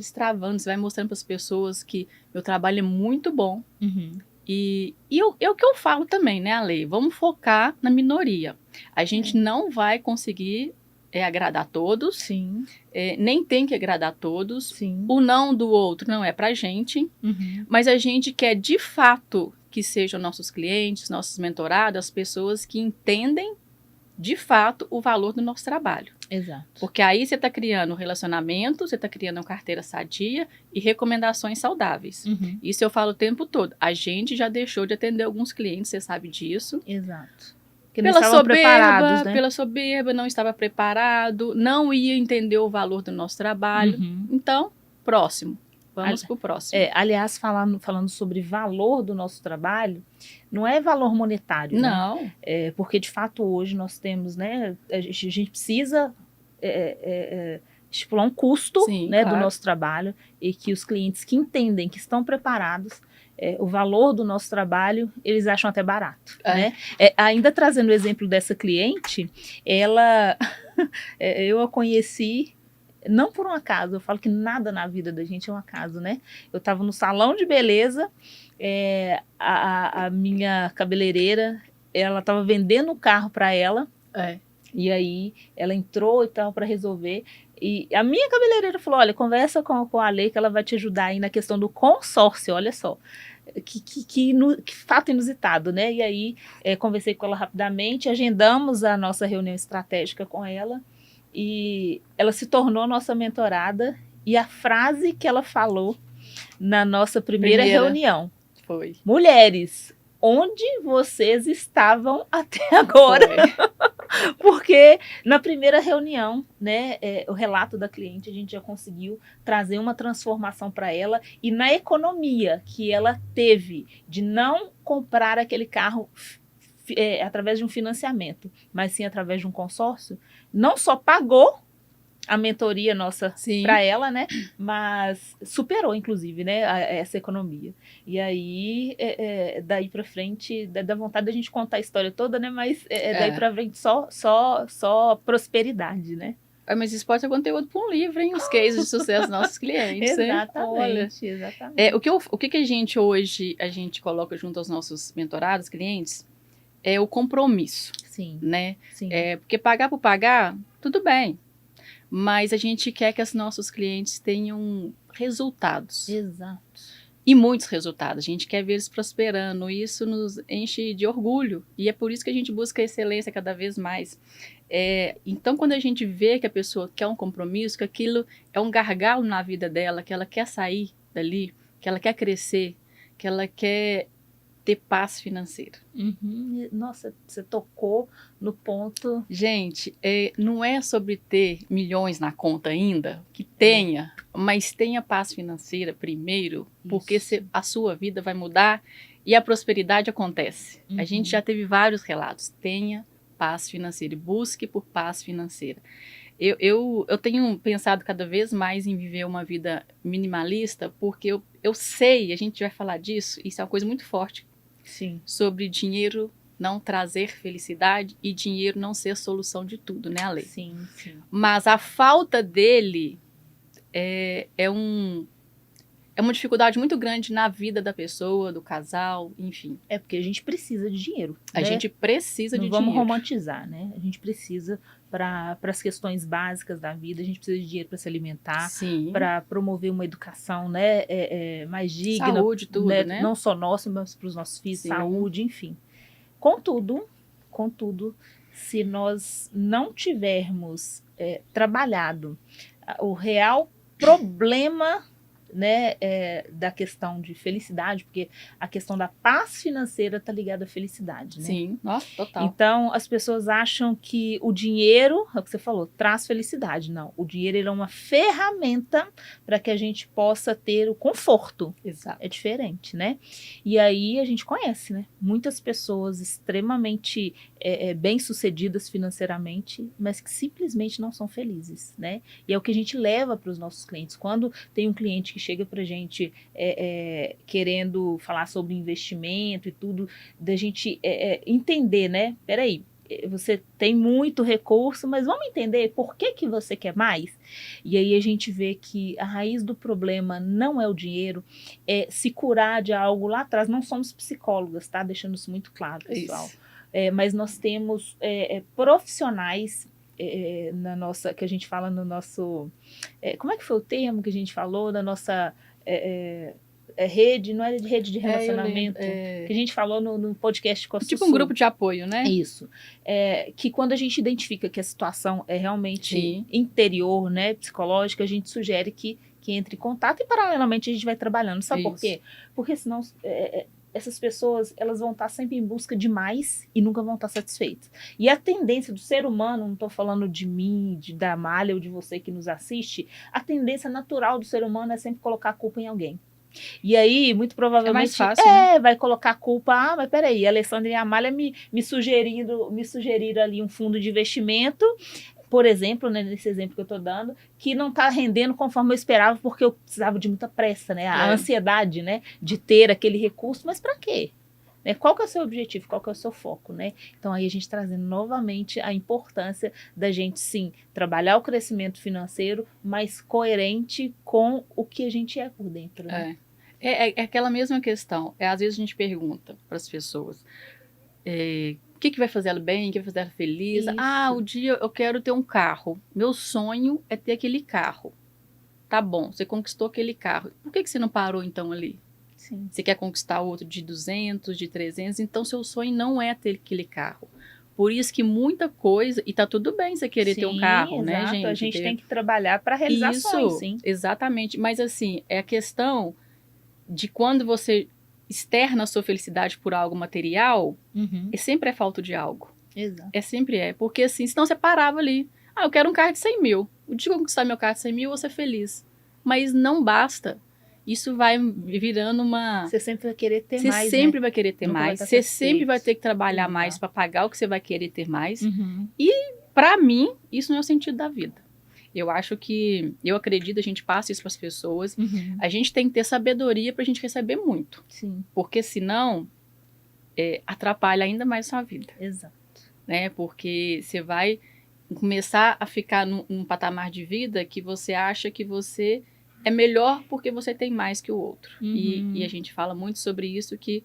mostrando para as pessoas que meu trabalho é muito bom. Uhum. E é o que eu falo também, né, Ale? Vamos focar na minoria. A gente não vai conseguir agradar todos. Sim. Nem tem que agradar todos. Sim. O não do outro não é pra gente. Uhum. Mas a gente quer, de fato, que sejam nossos clientes, nossos mentorados, as pessoas que entendem, de fato, o valor do nosso trabalho. Exato. Porque aí você está criando um relacionamento, você está criando uma carteira sadia e recomendações saudáveis. Uhum. Isso eu falo o tempo todo. A gente já deixou de atender alguns clientes, você sabe disso. Exato. Que não estavam preparados, né? Pela soberba, não estava preparado, não ia entender o valor do nosso trabalho. Uhum. Então, próximo. Vamos para o próximo. Aliás, falando sobre valor do nosso trabalho, não é valor monetário. Não. Né? Porque, de fato, hoje nós temos, né? A gente precisa estipular um custo, Sim, né, claro, do nosso trabalho, e que os clientes que entendem, que estão preparados, o valor do nosso trabalho, eles acham até barato. Né? Ainda trazendo o exemplo dessa cliente, ela eu a conheci... Não por um acaso, eu falo que nada na vida da gente é um acaso, né? Eu estava no salão de beleza, a minha cabeleireira, ela estava vendendo um carro para ela, e aí ela entrou e tal para resolver, e a minha cabeleireira falou, olha, conversa com a Ale que ela vai te ajudar aí na questão do consórcio, olha só. que fato inusitado, né? E aí conversei com ela rapidamente, agendamos a nossa reunião estratégica com ela e ela se tornou nossa mentorada e a frase que ela falou na nossa primeira reunião foi: mulheres, onde vocês estavam até agora? Porque na primeira reunião, né, o relato da cliente, a gente já conseguiu trazer uma transformação para ela e na economia que ela teve de não comprar aquele carro através de um financiamento, mas sim através de um consórcio, não só pagou a mentoria nossa para ela, né? Mas superou, inclusive, né? Essa economia. E aí, daí para frente, dá vontade da gente contar a história toda, né? Mas daí para frente só prosperidade, né? Mas isso pode ser conteúdo para um livro, hein? Os cases de sucesso dos nossos clientes. Exatamente, exatamente. O que a gente hoje coloca junto aos nossos mentorados, clientes, é o compromisso. Sim. Né? Sim. Porque pagar por pagar, tudo bem. Mas a gente quer que os nossos clientes tenham resultados. Exato. E muitos resultados. A gente quer ver eles prosperando. E isso nos enche de orgulho. E é por isso que a gente busca a excelência cada vez mais. Então, quando a gente vê que a pessoa quer um compromisso, que aquilo é um gargalo na vida dela, que ela quer sair dali, que ela quer crescer, que ela quer ter paz financeira. Uhum. Nossa, você tocou no ponto. Gente, não é sobre ter milhões na conta ainda, que tenha, mas tenha paz financeira primeiro, porque a sua vida vai mudar e a prosperidade acontece. Uhum. A gente já teve vários relatos. Tenha paz financeira e busque por paz financeira. Eu tenho pensado cada vez mais em viver uma vida minimalista, porque eu sei, a gente vai falar disso, isso é uma coisa muito forte. Sim. Sobre dinheiro não trazer felicidade e dinheiro não ser a solução de tudo, né, Ale? Sim, sim. Mas a falta dele é uma dificuldade muito grande na vida da pessoa, do casal, enfim. É porque a gente precisa de dinheiro. A gente precisa de dinheiro. Não vamos romantizar, né? A gente precisa para as questões básicas da vida, a gente precisa de dinheiro para se alimentar, para promover uma educação, né, mais digna. Saúde, tudo, né? Não só nossa, mas para os nossos filhos, saúde, enfim. Contudo, se nós não tivermos trabalhado o real problema, né, da questão de felicidade, porque a questão da paz financeira está ligada à felicidade, né? Sim, nossa, total. Então, as pessoas acham que o dinheiro, é o que você falou, traz felicidade. Não, o dinheiro ele é uma ferramenta para que a gente possa ter o conforto. Exato. É diferente, né? E aí a gente conhece, né? Muitas pessoas extremamente bem-sucedidas financeiramente, mas que simplesmente não são felizes, né? E é o que a gente leva para os nossos clientes. Quando tem um cliente que chega para a gente querendo falar sobre investimento e tudo, da gente entender, né? Peraí, você tem muito recurso, mas vamos entender por que você quer mais? E aí a gente vê que a raiz do problema não é o dinheiro, é se curar de algo lá atrás. Não somos psicólogas, tá? Deixando isso muito claro, pessoal. Mas nós temos profissionais na nossa, que a gente fala no nosso... como é que foi o termo que a gente falou? Da nossa... rede, não é de rede de relacionamento, que a gente falou no podcast Costa Tipo um grupo de apoio, né? Isso. Que quando a gente identifica que a situação é realmente interior, né, psicológica, a gente sugere que entre em contato e paralelamente a gente vai trabalhando. Sabe por quê? Porque senão essas pessoas, elas vão estar sempre em busca de mais e nunca vão estar satisfeitas. E a tendência do ser humano, não estou falando de mim, da Amália ou de você que nos assiste, a tendência natural do ser humano é sempre colocar a culpa em alguém. E aí, muito provavelmente, é mais fácil, né? Vai colocar a culpa, mas peraí, a Alessandra e a Amália me sugeriram ali um fundo de investimento, por exemplo, né, nesse exemplo que eu estou dando, que não está rendendo conforme eu esperava, porque eu precisava de muita pressa, né? A ansiedade, né, de ter aquele recurso, mas para quê? Né? Qual que é o seu objetivo? Qual que é o seu foco, né? Então, aí a gente trazendo novamente a importância da gente, sim, trabalhar o crescimento financeiro, mas coerente com o que a gente é por dentro, né? É aquela mesma questão. Às vezes a gente pergunta para as pessoas, o que vai fazer ela bem, o que vai fazer ela feliz? Isso. O dia eu quero ter um carro. Meu sonho é ter aquele carro. Tá bom, você conquistou aquele carro. Por que você não parou então ali? Sim. Você quer conquistar outro de 200, de 300, então seu sonho não é ter aquele carro. Por isso que muita coisa, e tá tudo bem você querer ter um carro, exato. né, gente? A gente tem que trabalhar para realizar sonhos, sim. Exatamente. Mas assim, é a questão de quando você externa a sua felicidade por algo material, sempre é falta de algo. Exato. Sempre é. Porque assim, senão você parava ali. Ah, eu quero um carro de 100 mil. O dia que eu conquistar meu carro de 100 mil, eu vou ser feliz. Mas não basta. Isso vai virando uma... Você sempre vai querer ter mais, Você sempre vai querer ter mais. Você sempre vai ter que trabalhar mais para pagar o que você vai querer ter mais. E, para mim, isso não é o sentido da vida. Eu acredito, a gente passa isso para as pessoas. A gente tem que ter sabedoria para a gente receber muito. Sim. Porque senão, atrapalha ainda mais a sua vida. Exato. Né? Porque você vai começar a ficar num patamar de vida que você acha que você é melhor porque você tem mais que o outro. E a gente fala muito sobre isso, que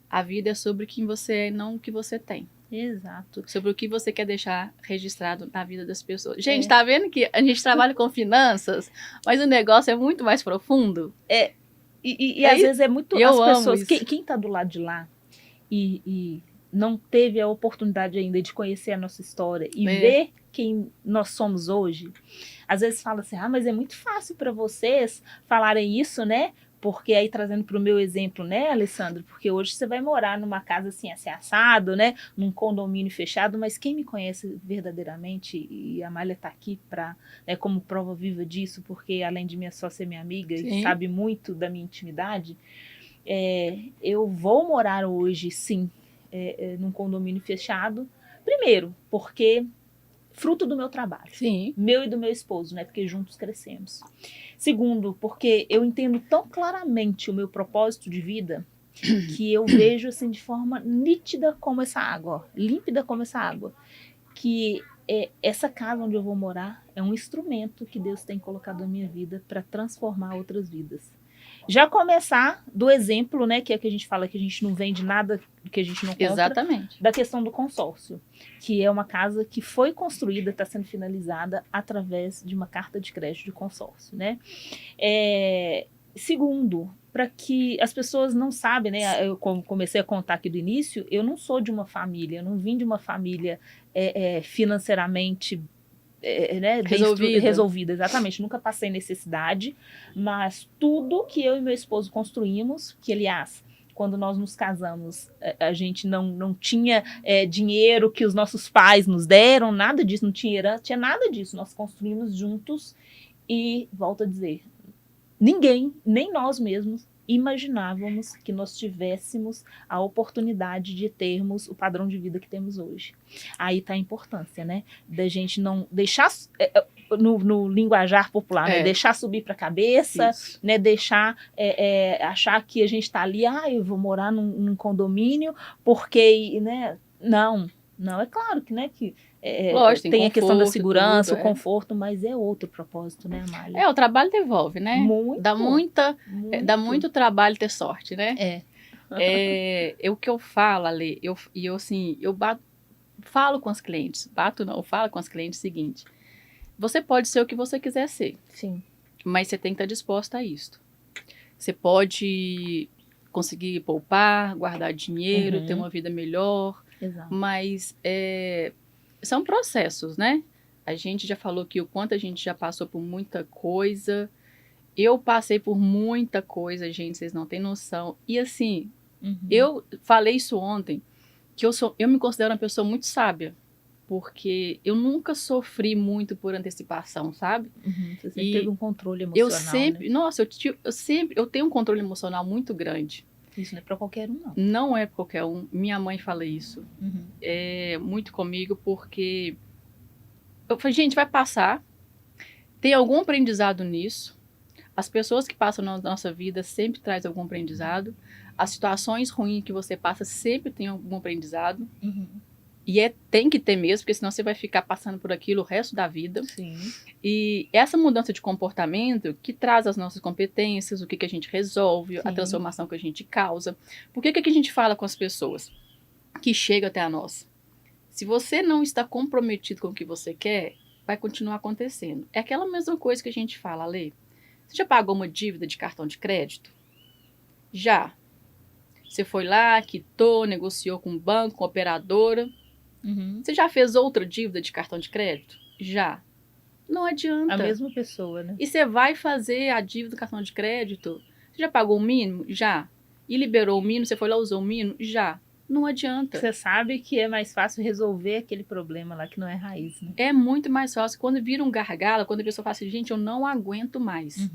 a vida é sobre quem você é e não o que você tem. Exato. Sobre o que você quer deixar registrado na vida das pessoas. Gente, tá vendo que a gente trabalha com finanças, mas o negócio é muito mais profundo? E às vezes é muito... Eu as pessoas, amo isso. Quem tá do lado de lá e não teve a oportunidade ainda de conhecer a nossa história e ver quem nós somos hoje, às vezes fala assim, mas é muito fácil para vocês falarem isso, né? Porque aí, trazendo para o meu exemplo, né, Alessandro? Porque hoje você vai morar numa casa assim assado, né? Num condomínio fechado, mas quem me conhece verdadeiramente, e a Amália está aqui como prova viva disso, porque além de minha sócia, minha amiga, e sabe muito da minha intimidade, eu vou morar hoje, sim, num condomínio fechado. Primeiro, porque fruto do meu trabalho. Sim. Meu e do meu esposo, né? Porque juntos crescemos. Segundo, porque eu entendo tão claramente o meu propósito de vida que eu vejo assim de forma nítida como essa água, ó, límpida como essa água, que essa casa onde eu vou morar é um instrumento que Deus tem colocado na minha vida para transformar outras vidas. Já começar do exemplo, né, que é que a gente fala que a gente não vende nada que a gente não compra. Exatamente. Da questão do consórcio, que é uma casa que foi construída, está sendo finalizada através de uma carta de crédito de consórcio, né? Segundo, para que as pessoas não sabem, né? Eu comecei a contar aqui do início, eu não sou de uma família, eu não vim de uma família financeiramente resolvida, exatamente. Nunca passei necessidade, mas tudo que eu e meu esposo construímos, que aliás, quando nós nos casamos, a gente não tinha dinheiro que os nossos pais nos deram, nada disso, não tinha herança, tinha nada disso. Nós construímos juntos e, volto a dizer, ninguém, nem nós mesmos, imaginávamos que nós tivéssemos a oportunidade de termos o padrão de vida que temos hoje. Aí está a importância, né? Da gente não deixar, no linguajar popular, né? Deixar subir para a cabeça, né? Deixar achar que a gente está ali, eu vou morar num condomínio, porque, né? Não, é claro que, né, que lógico, tem a questão da segurança, tudo, o conforto, mas é outro propósito, né, Amália? O trabalho devolve, né? Muito. Dá muito trabalho ter sorte, né? O que eu falo, Ale, eu falo com as clientes, eu falo com as clientes o seguinte, você pode ser o que você quiser ser. Sim. Mas você tem que estar disposta a isso. Você pode conseguir poupar, guardar dinheiro, ter uma vida melhor. Exato. Mas são processos, né? A gente já falou que o quanto a gente já passou por muita coisa. Eu passei por muita coisa, gente, vocês não têm noção. E assim, eu falei isso ontem, que eu me considero uma pessoa muito sábia. Porque eu nunca sofri muito por antecipação, sabe? Você sempre teve um controle emocional, né? Nossa, eu tenho um controle emocional muito grande. Isso não é para qualquer um, não. Não é para qualquer um. Minha mãe fala isso. Muito comigo, porque eu falei, gente, vai passar. Tem algum aprendizado nisso. As pessoas que passam na nossa vida sempre trazem algum aprendizado. As situações ruins que você passa sempre tem algum aprendizado. E tem que ter mesmo, porque senão você vai ficar passando por aquilo o resto da vida. Sim. E essa mudança de comportamento que traz as nossas competências, o que a gente resolve, a transformação que a gente causa. Por que a gente fala com as pessoas que chegam até a nós? Se você não está comprometido com o que você quer, vai continuar acontecendo. É aquela mesma coisa que a gente fala, Ale. Você já pagou uma dívida de cartão de crédito? Já. Você foi lá, quitou, negociou com o banco, com a operadora. Você já fez outra dívida de cartão de crédito? Já. Não adianta. A mesma pessoa, né? E você vai fazer a dívida do cartão de crédito? Você já pagou o mínimo? Já. E liberou o mínimo? Você foi lá, usou o mínimo? Já. Não adianta. Você sabe que é mais fácil resolver aquele problema lá que não é raiz, né? É muito mais fácil. Quando vira um gargalo, quando a pessoa fala assim, gente, eu não aguento mais.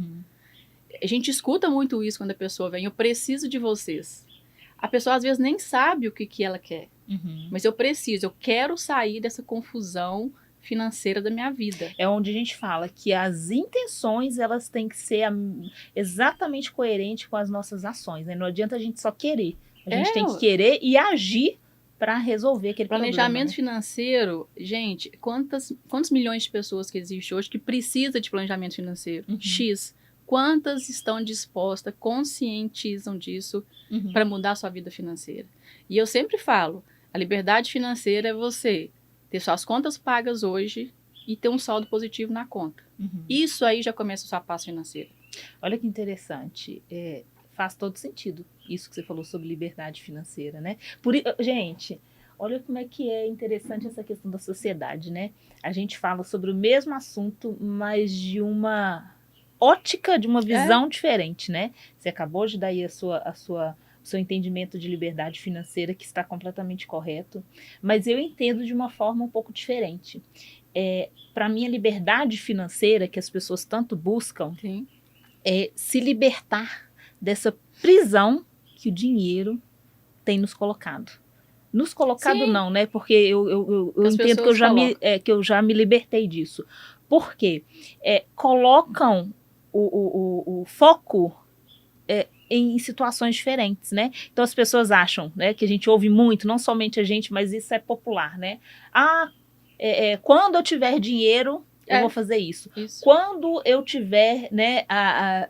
A gente escuta muito isso quando a pessoa vem, eu preciso de vocês. A pessoa às vezes nem sabe o que ela quer. Mas eu quero sair dessa confusão financeira da minha vida. É onde a gente fala que as intenções, elas têm que ser exatamente coerentes com as nossas ações, né? Não adianta a gente só querer. A gente tem que querer e agir para resolver aquele planejamento problema, né? financeiro, gente, quantos milhões de pessoas que existem hoje que precisa de planejamento financeiro? X. Quantas estão dispostas, conscientizam disso para mudar a sua vida financeira? E eu sempre falo, a liberdade financeira é você ter suas contas pagas hoje e ter um saldo positivo na conta. Isso aí já começa a sua paz financeira. Olha que interessante. Faz todo sentido isso que você falou sobre liberdade financeira, né? Gente, olha como é que é interessante essa questão da sociedade, né? A gente fala sobre o mesmo assunto, mas de uma ótica, de uma visão diferente, né? Você acabou de dar aí o seu entendimento de liberdade financeira, que está completamente correto, mas eu entendo de uma forma um pouco diferente. Para mim, a liberdade financeira que as pessoas tanto buscam é se libertar dessa prisão que o dinheiro tem nos colocado. Nos colocado não, né? Porque eu entendo que eu já me libertei disso. Por quê? Colocam o foco em situações diferentes, né? Então as pessoas acham, né, que a gente ouve muito, não somente a gente, mas isso é popular, né? Quando eu tiver dinheiro, eu vou fazer isso. Quando eu tiver, né, a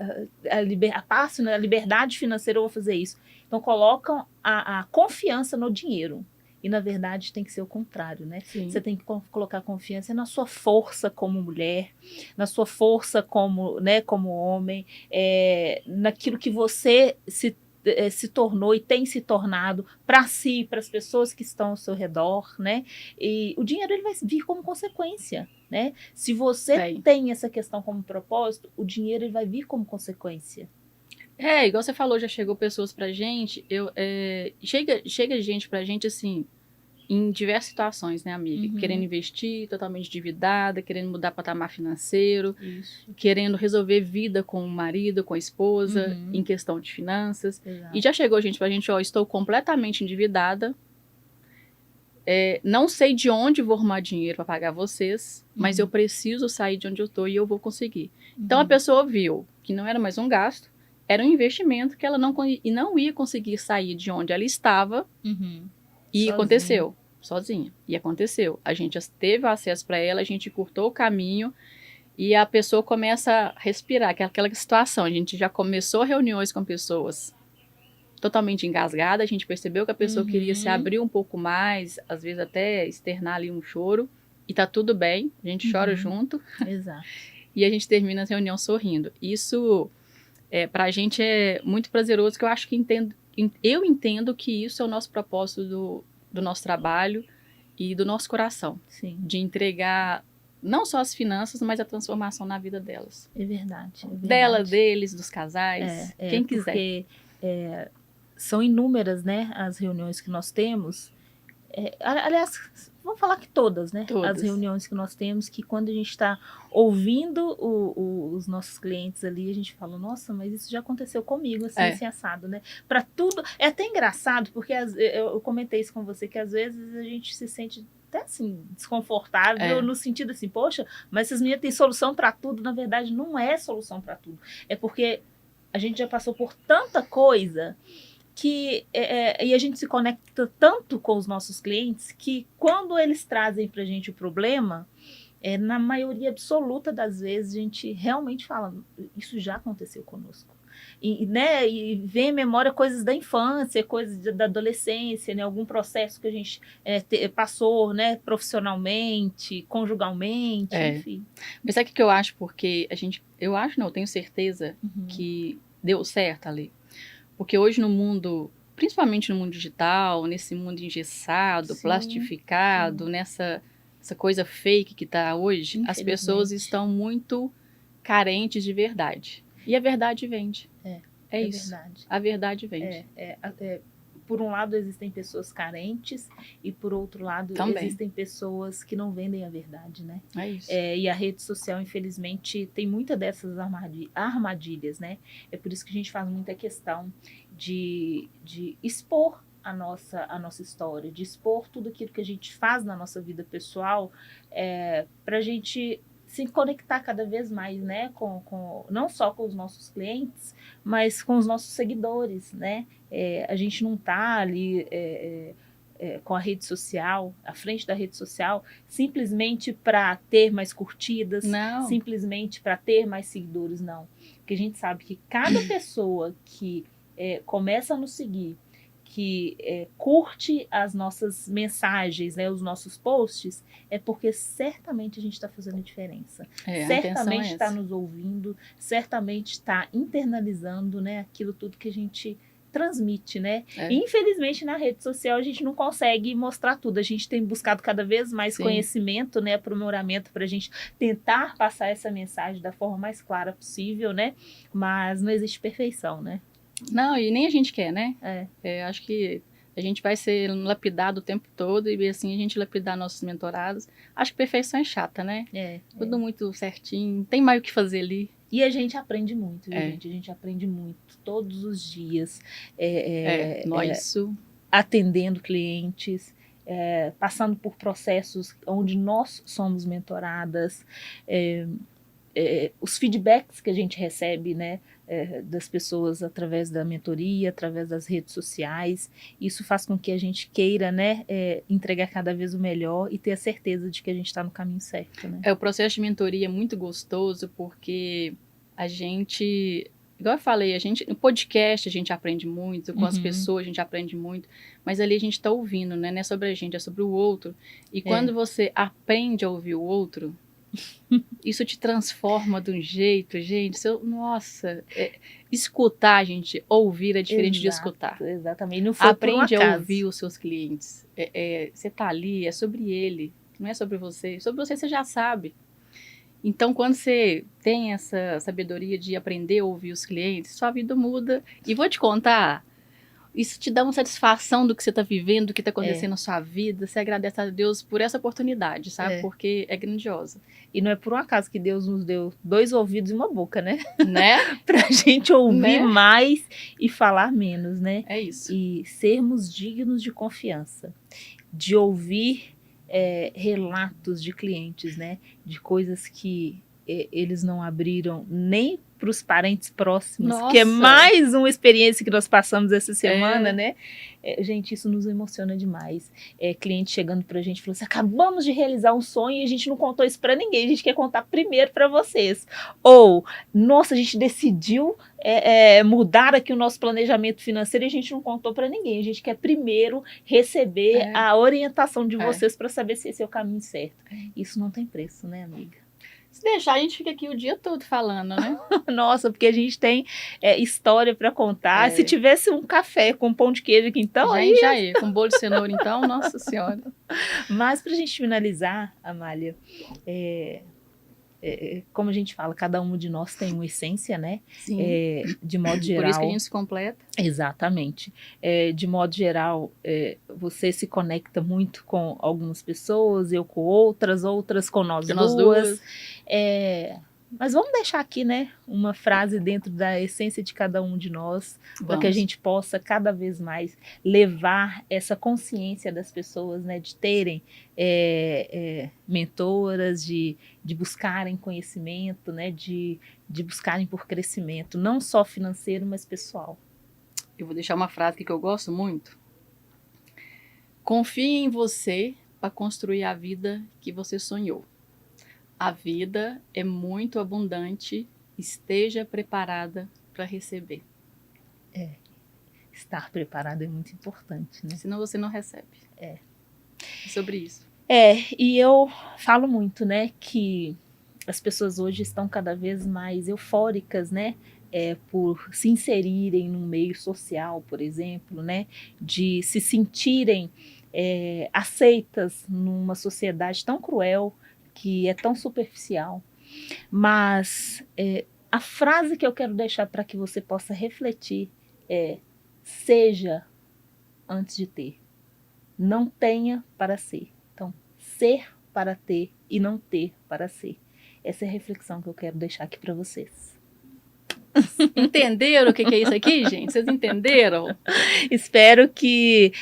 liberdade financeira, eu vou fazer isso. Então colocam a confiança no dinheiro. E, na verdade, tem que ser o contrário, né? Sim. Você tem que colocar confiança na sua força como mulher, na sua força como, né, como homem, naquilo que você se tornou e tem se tornado para si, para as pessoas que estão ao seu redor, né? E o dinheiro ele vai vir como consequência, né? Se você tem essa questão como propósito, o dinheiro ele vai vir como consequência. Igual você falou, já chegou pessoas pra gente, chega gente pra gente, assim, em diversas situações, né, amiga? Querendo investir, totalmente endividada, querendo mudar patamar financeiro, querendo resolver vida com o marido, com a esposa, em questão de finanças. Exato. E já chegou gente pra gente, estou completamente endividada, não sei de onde vou arrumar dinheiro para pagar vocês, mas eu preciso sair de onde eu tô e eu vou conseguir. Então a pessoa viu que não era mais um gasto, era um investimento que ela não ia conseguir sair de onde ela estava. E aconteceu, sozinha. E aconteceu. A gente teve acesso para ela, a gente curtou o caminho e a pessoa começa a respirar, que é aquela situação. A gente já começou reuniões com pessoas totalmente engasgadas, a gente percebeu que a pessoa queria se abrir um pouco mais, às vezes até externar ali um choro, e tá tudo bem, a gente chora junto. Exato. E a gente termina a reunião sorrindo. Isso... pra gente é muito prazeroso, que eu acho que eu entendo que isso é o nosso propósito do nosso trabalho e do nosso coração. Sim. De entregar não só as finanças, mas a transformação na vida delas. É verdade. Dela, deles, dos casais, quem quiser. Porque são inúmeras, né, as reuniões que nós temos. Aliás, vamos falar que todas, né? Todas. As reuniões que nós temos, que quando a gente está ouvindo os nossos clientes ali, a gente fala, nossa, mas isso já aconteceu comigo, assim, assado, né? Para tudo. É até engraçado, porque eu comentei isso com você, que às vezes a gente se sente até assim, desconfortável, no sentido assim, poxa, mas essas meninas têm solução para tudo. Na verdade, não é solução para tudo. É porque a gente já passou por tanta coisa que e a gente se conecta tanto com os nossos clientes que quando eles trazem para a gente o problema, na maioria absoluta das vezes a gente realmente fala, isso já aconteceu conosco. Né, e vem à memória coisas da infância, coisas da adolescência, né, algum processo que a gente passou, né, profissionalmente, conjugalmente, enfim. Mas sabe o que eu acho? Porque eu tenho certeza que deu certo ali. Porque hoje no mundo, principalmente no mundo digital, nesse mundo engessado, Sim, plastificado, sim. nessa essa coisa fake que está hoje, as pessoas estão muito carentes de verdade. E a verdade vende. É isso. Verdade. A verdade vende. Por um lado existem pessoas carentes e por outro lado Também. existem pessoas que não vendem a verdade, né? É isso. E a rede social, infelizmente, tem muita dessas armadilhas, né? É por isso que a gente faz muita questão de expor a nossa história, de expor tudo aquilo que a gente faz na nossa vida pessoal, para a gente se conectar cada vez mais, né? Não só com os nossos clientes, mas com os nossos seguidores, né? A gente não está ali com a rede social, à frente da rede social, simplesmente para ter mais curtidas, Não. simplesmente para ter mais seguidores, não. Porque a gente sabe que cada pessoa que começa a nos seguir, que curte as nossas mensagens, né, os nossos posts, é porque certamente a gente está fazendo diferença. Certamente está nos ouvindo, certamente está internalizando, né, aquilo tudo que a gente transmite, né? Infelizmente, na rede social, a gente não consegue mostrar tudo. A gente tem buscado cada vez mais conhecimento, né, aprimoramento para a gente tentar passar essa mensagem da forma mais clara possível, né? Mas não existe perfeição, né? Não, e nem a gente quer, né? Acho que a gente vai ser lapidado o tempo todo e assim a gente lapidar nossos mentorados. Acho que perfeição é chata, né? Tudo muito certinho, tem mais o que fazer ali. E a gente aprende muito, gente. A gente aprende muito todos os dias. Atendendo clientes, passando por processos onde nós somos mentoradas. Os feedbacks que a gente recebe, né, das pessoas através da mentoria, através das redes sociais, isso faz com que a gente queira, né, entregar cada vez o melhor e ter a certeza de que a gente está no caminho certo, né? O processo de mentoria é muito gostoso porque a gente, igual eu falei, no podcast a gente aprende muito, com as pessoas a gente aprende muito, mas ali a gente está ouvindo, né? Não é sobre a gente, é sobre o outro. E quando você aprende a ouvir o outro, isso te transforma de um jeito, gente. Nossa, escutar, gente, ouvir é diferente de escutar. Exatamente. Não foi Aprende a ouvir os seus clientes. Você tá ali, é sobre ele, não é sobre você. Sobre você já sabe. Então, quando você tem essa sabedoria de aprender a ouvir os clientes, sua vida muda. E vou te contar, isso te dá uma satisfação do que você está vivendo, do que está acontecendo na sua vida. Você agradece a Deus por essa oportunidade, sabe? Porque é grandiosa. E não é por um acaso que Deus nos deu 2 ouvidos e uma boca, né? Pra gente ouvir mais e falar menos, né? É isso. E sermos dignos de confiança. De ouvir relatos de clientes, né? De coisas que eles não abriram nem para os parentes próximos, que é mais uma experiência que nós passamos essa semana, né? Gente, isso nos emociona demais. Cliente chegando pra gente e falando assim, acabamos de realizar um sonho e a gente não contou isso pra ninguém, a gente quer contar primeiro pra vocês. Ou, nossa, a gente decidiu mudar aqui o nosso planejamento financeiro e a gente não contou pra ninguém, a gente quer primeiro receber a orientação de vocês pra saber se esse é o caminho certo. Isso não tem preço, né, amiga? Se deixar, a gente fica aqui o dia todo falando, né? Nossa, porque a gente tem história para contar. Se tivesse um café com pão de queijo aqui, então... Já ia. Com bolo de cenoura, então, nossa senhora. Mas pra gente finalizar, Amália, como a gente fala, cada um de nós tem uma essência, né? Sim. De modo geral... Por isso que a gente se completa. Exatamente. De modo geral, você se conecta muito com algumas pessoas, eu com outras com nós duas. Mas vamos deixar aqui, né, uma frase dentro da essência de cada um de nós, para que a gente possa cada vez mais levar essa consciência das pessoas, né, de terem mentoras, de buscarem conhecimento, né, de buscarem por crescimento, não só financeiro, mas pessoal. Eu vou deixar uma frase aqui que eu gosto muito. Confie em você para construir a vida que você sonhou. A vida é muito abundante, esteja preparada para receber. Estar preparado é muito importante, né? Senão você não recebe. É sobre isso. E eu falo muito, né, que as pessoas hoje estão cada vez mais eufóricas, né, por se inserirem no meio social, por exemplo, né? De se sentirem aceitas numa sociedade tão cruel, que é tão superficial. Mas a frase que eu quero deixar para que você possa refletir é: seja antes de ter. Não tenha para ser. Então, ser para ter e não ter para ser. Essa é a reflexão que eu quero deixar aqui para vocês. Entenderam o que é isso aqui, gente? Vocês entenderam? Espero que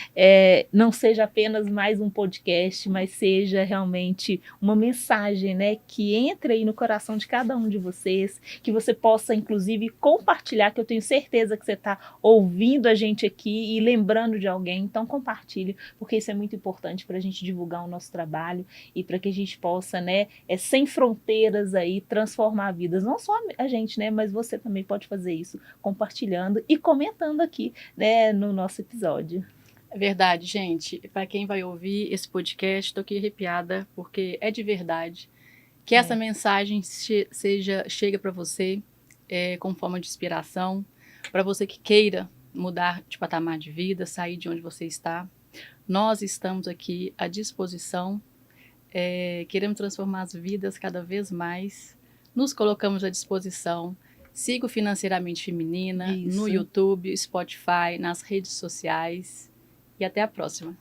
não seja apenas mais um podcast, mas seja realmente uma mensagem, né, que entre aí no coração de cada um de vocês, que você possa, inclusive, compartilhar, que eu tenho certeza que você está ouvindo a gente aqui e lembrando de alguém. Então, compartilhe, porque isso é muito importante para a gente divulgar o nosso trabalho e para que a gente possa, né, sem fronteiras aí, transformar vidas. Não só a gente, né, mas você também pode fazer isso compartilhando e comentando aqui, né, no nosso episódio. É verdade, gente. Para quem vai ouvir esse podcast, estou aqui arrepiada, porque é de verdade. Que essa mensagem chega para você como forma de inspiração, para você que queira mudar de patamar de vida, sair de onde você está. Nós estamos aqui à disposição, queremos transformar as vidas cada vez mais, nos colocamos à disposição. Siga o Financeiramente Feminina no YouTube, Spotify, nas redes sociais. E até a próxima.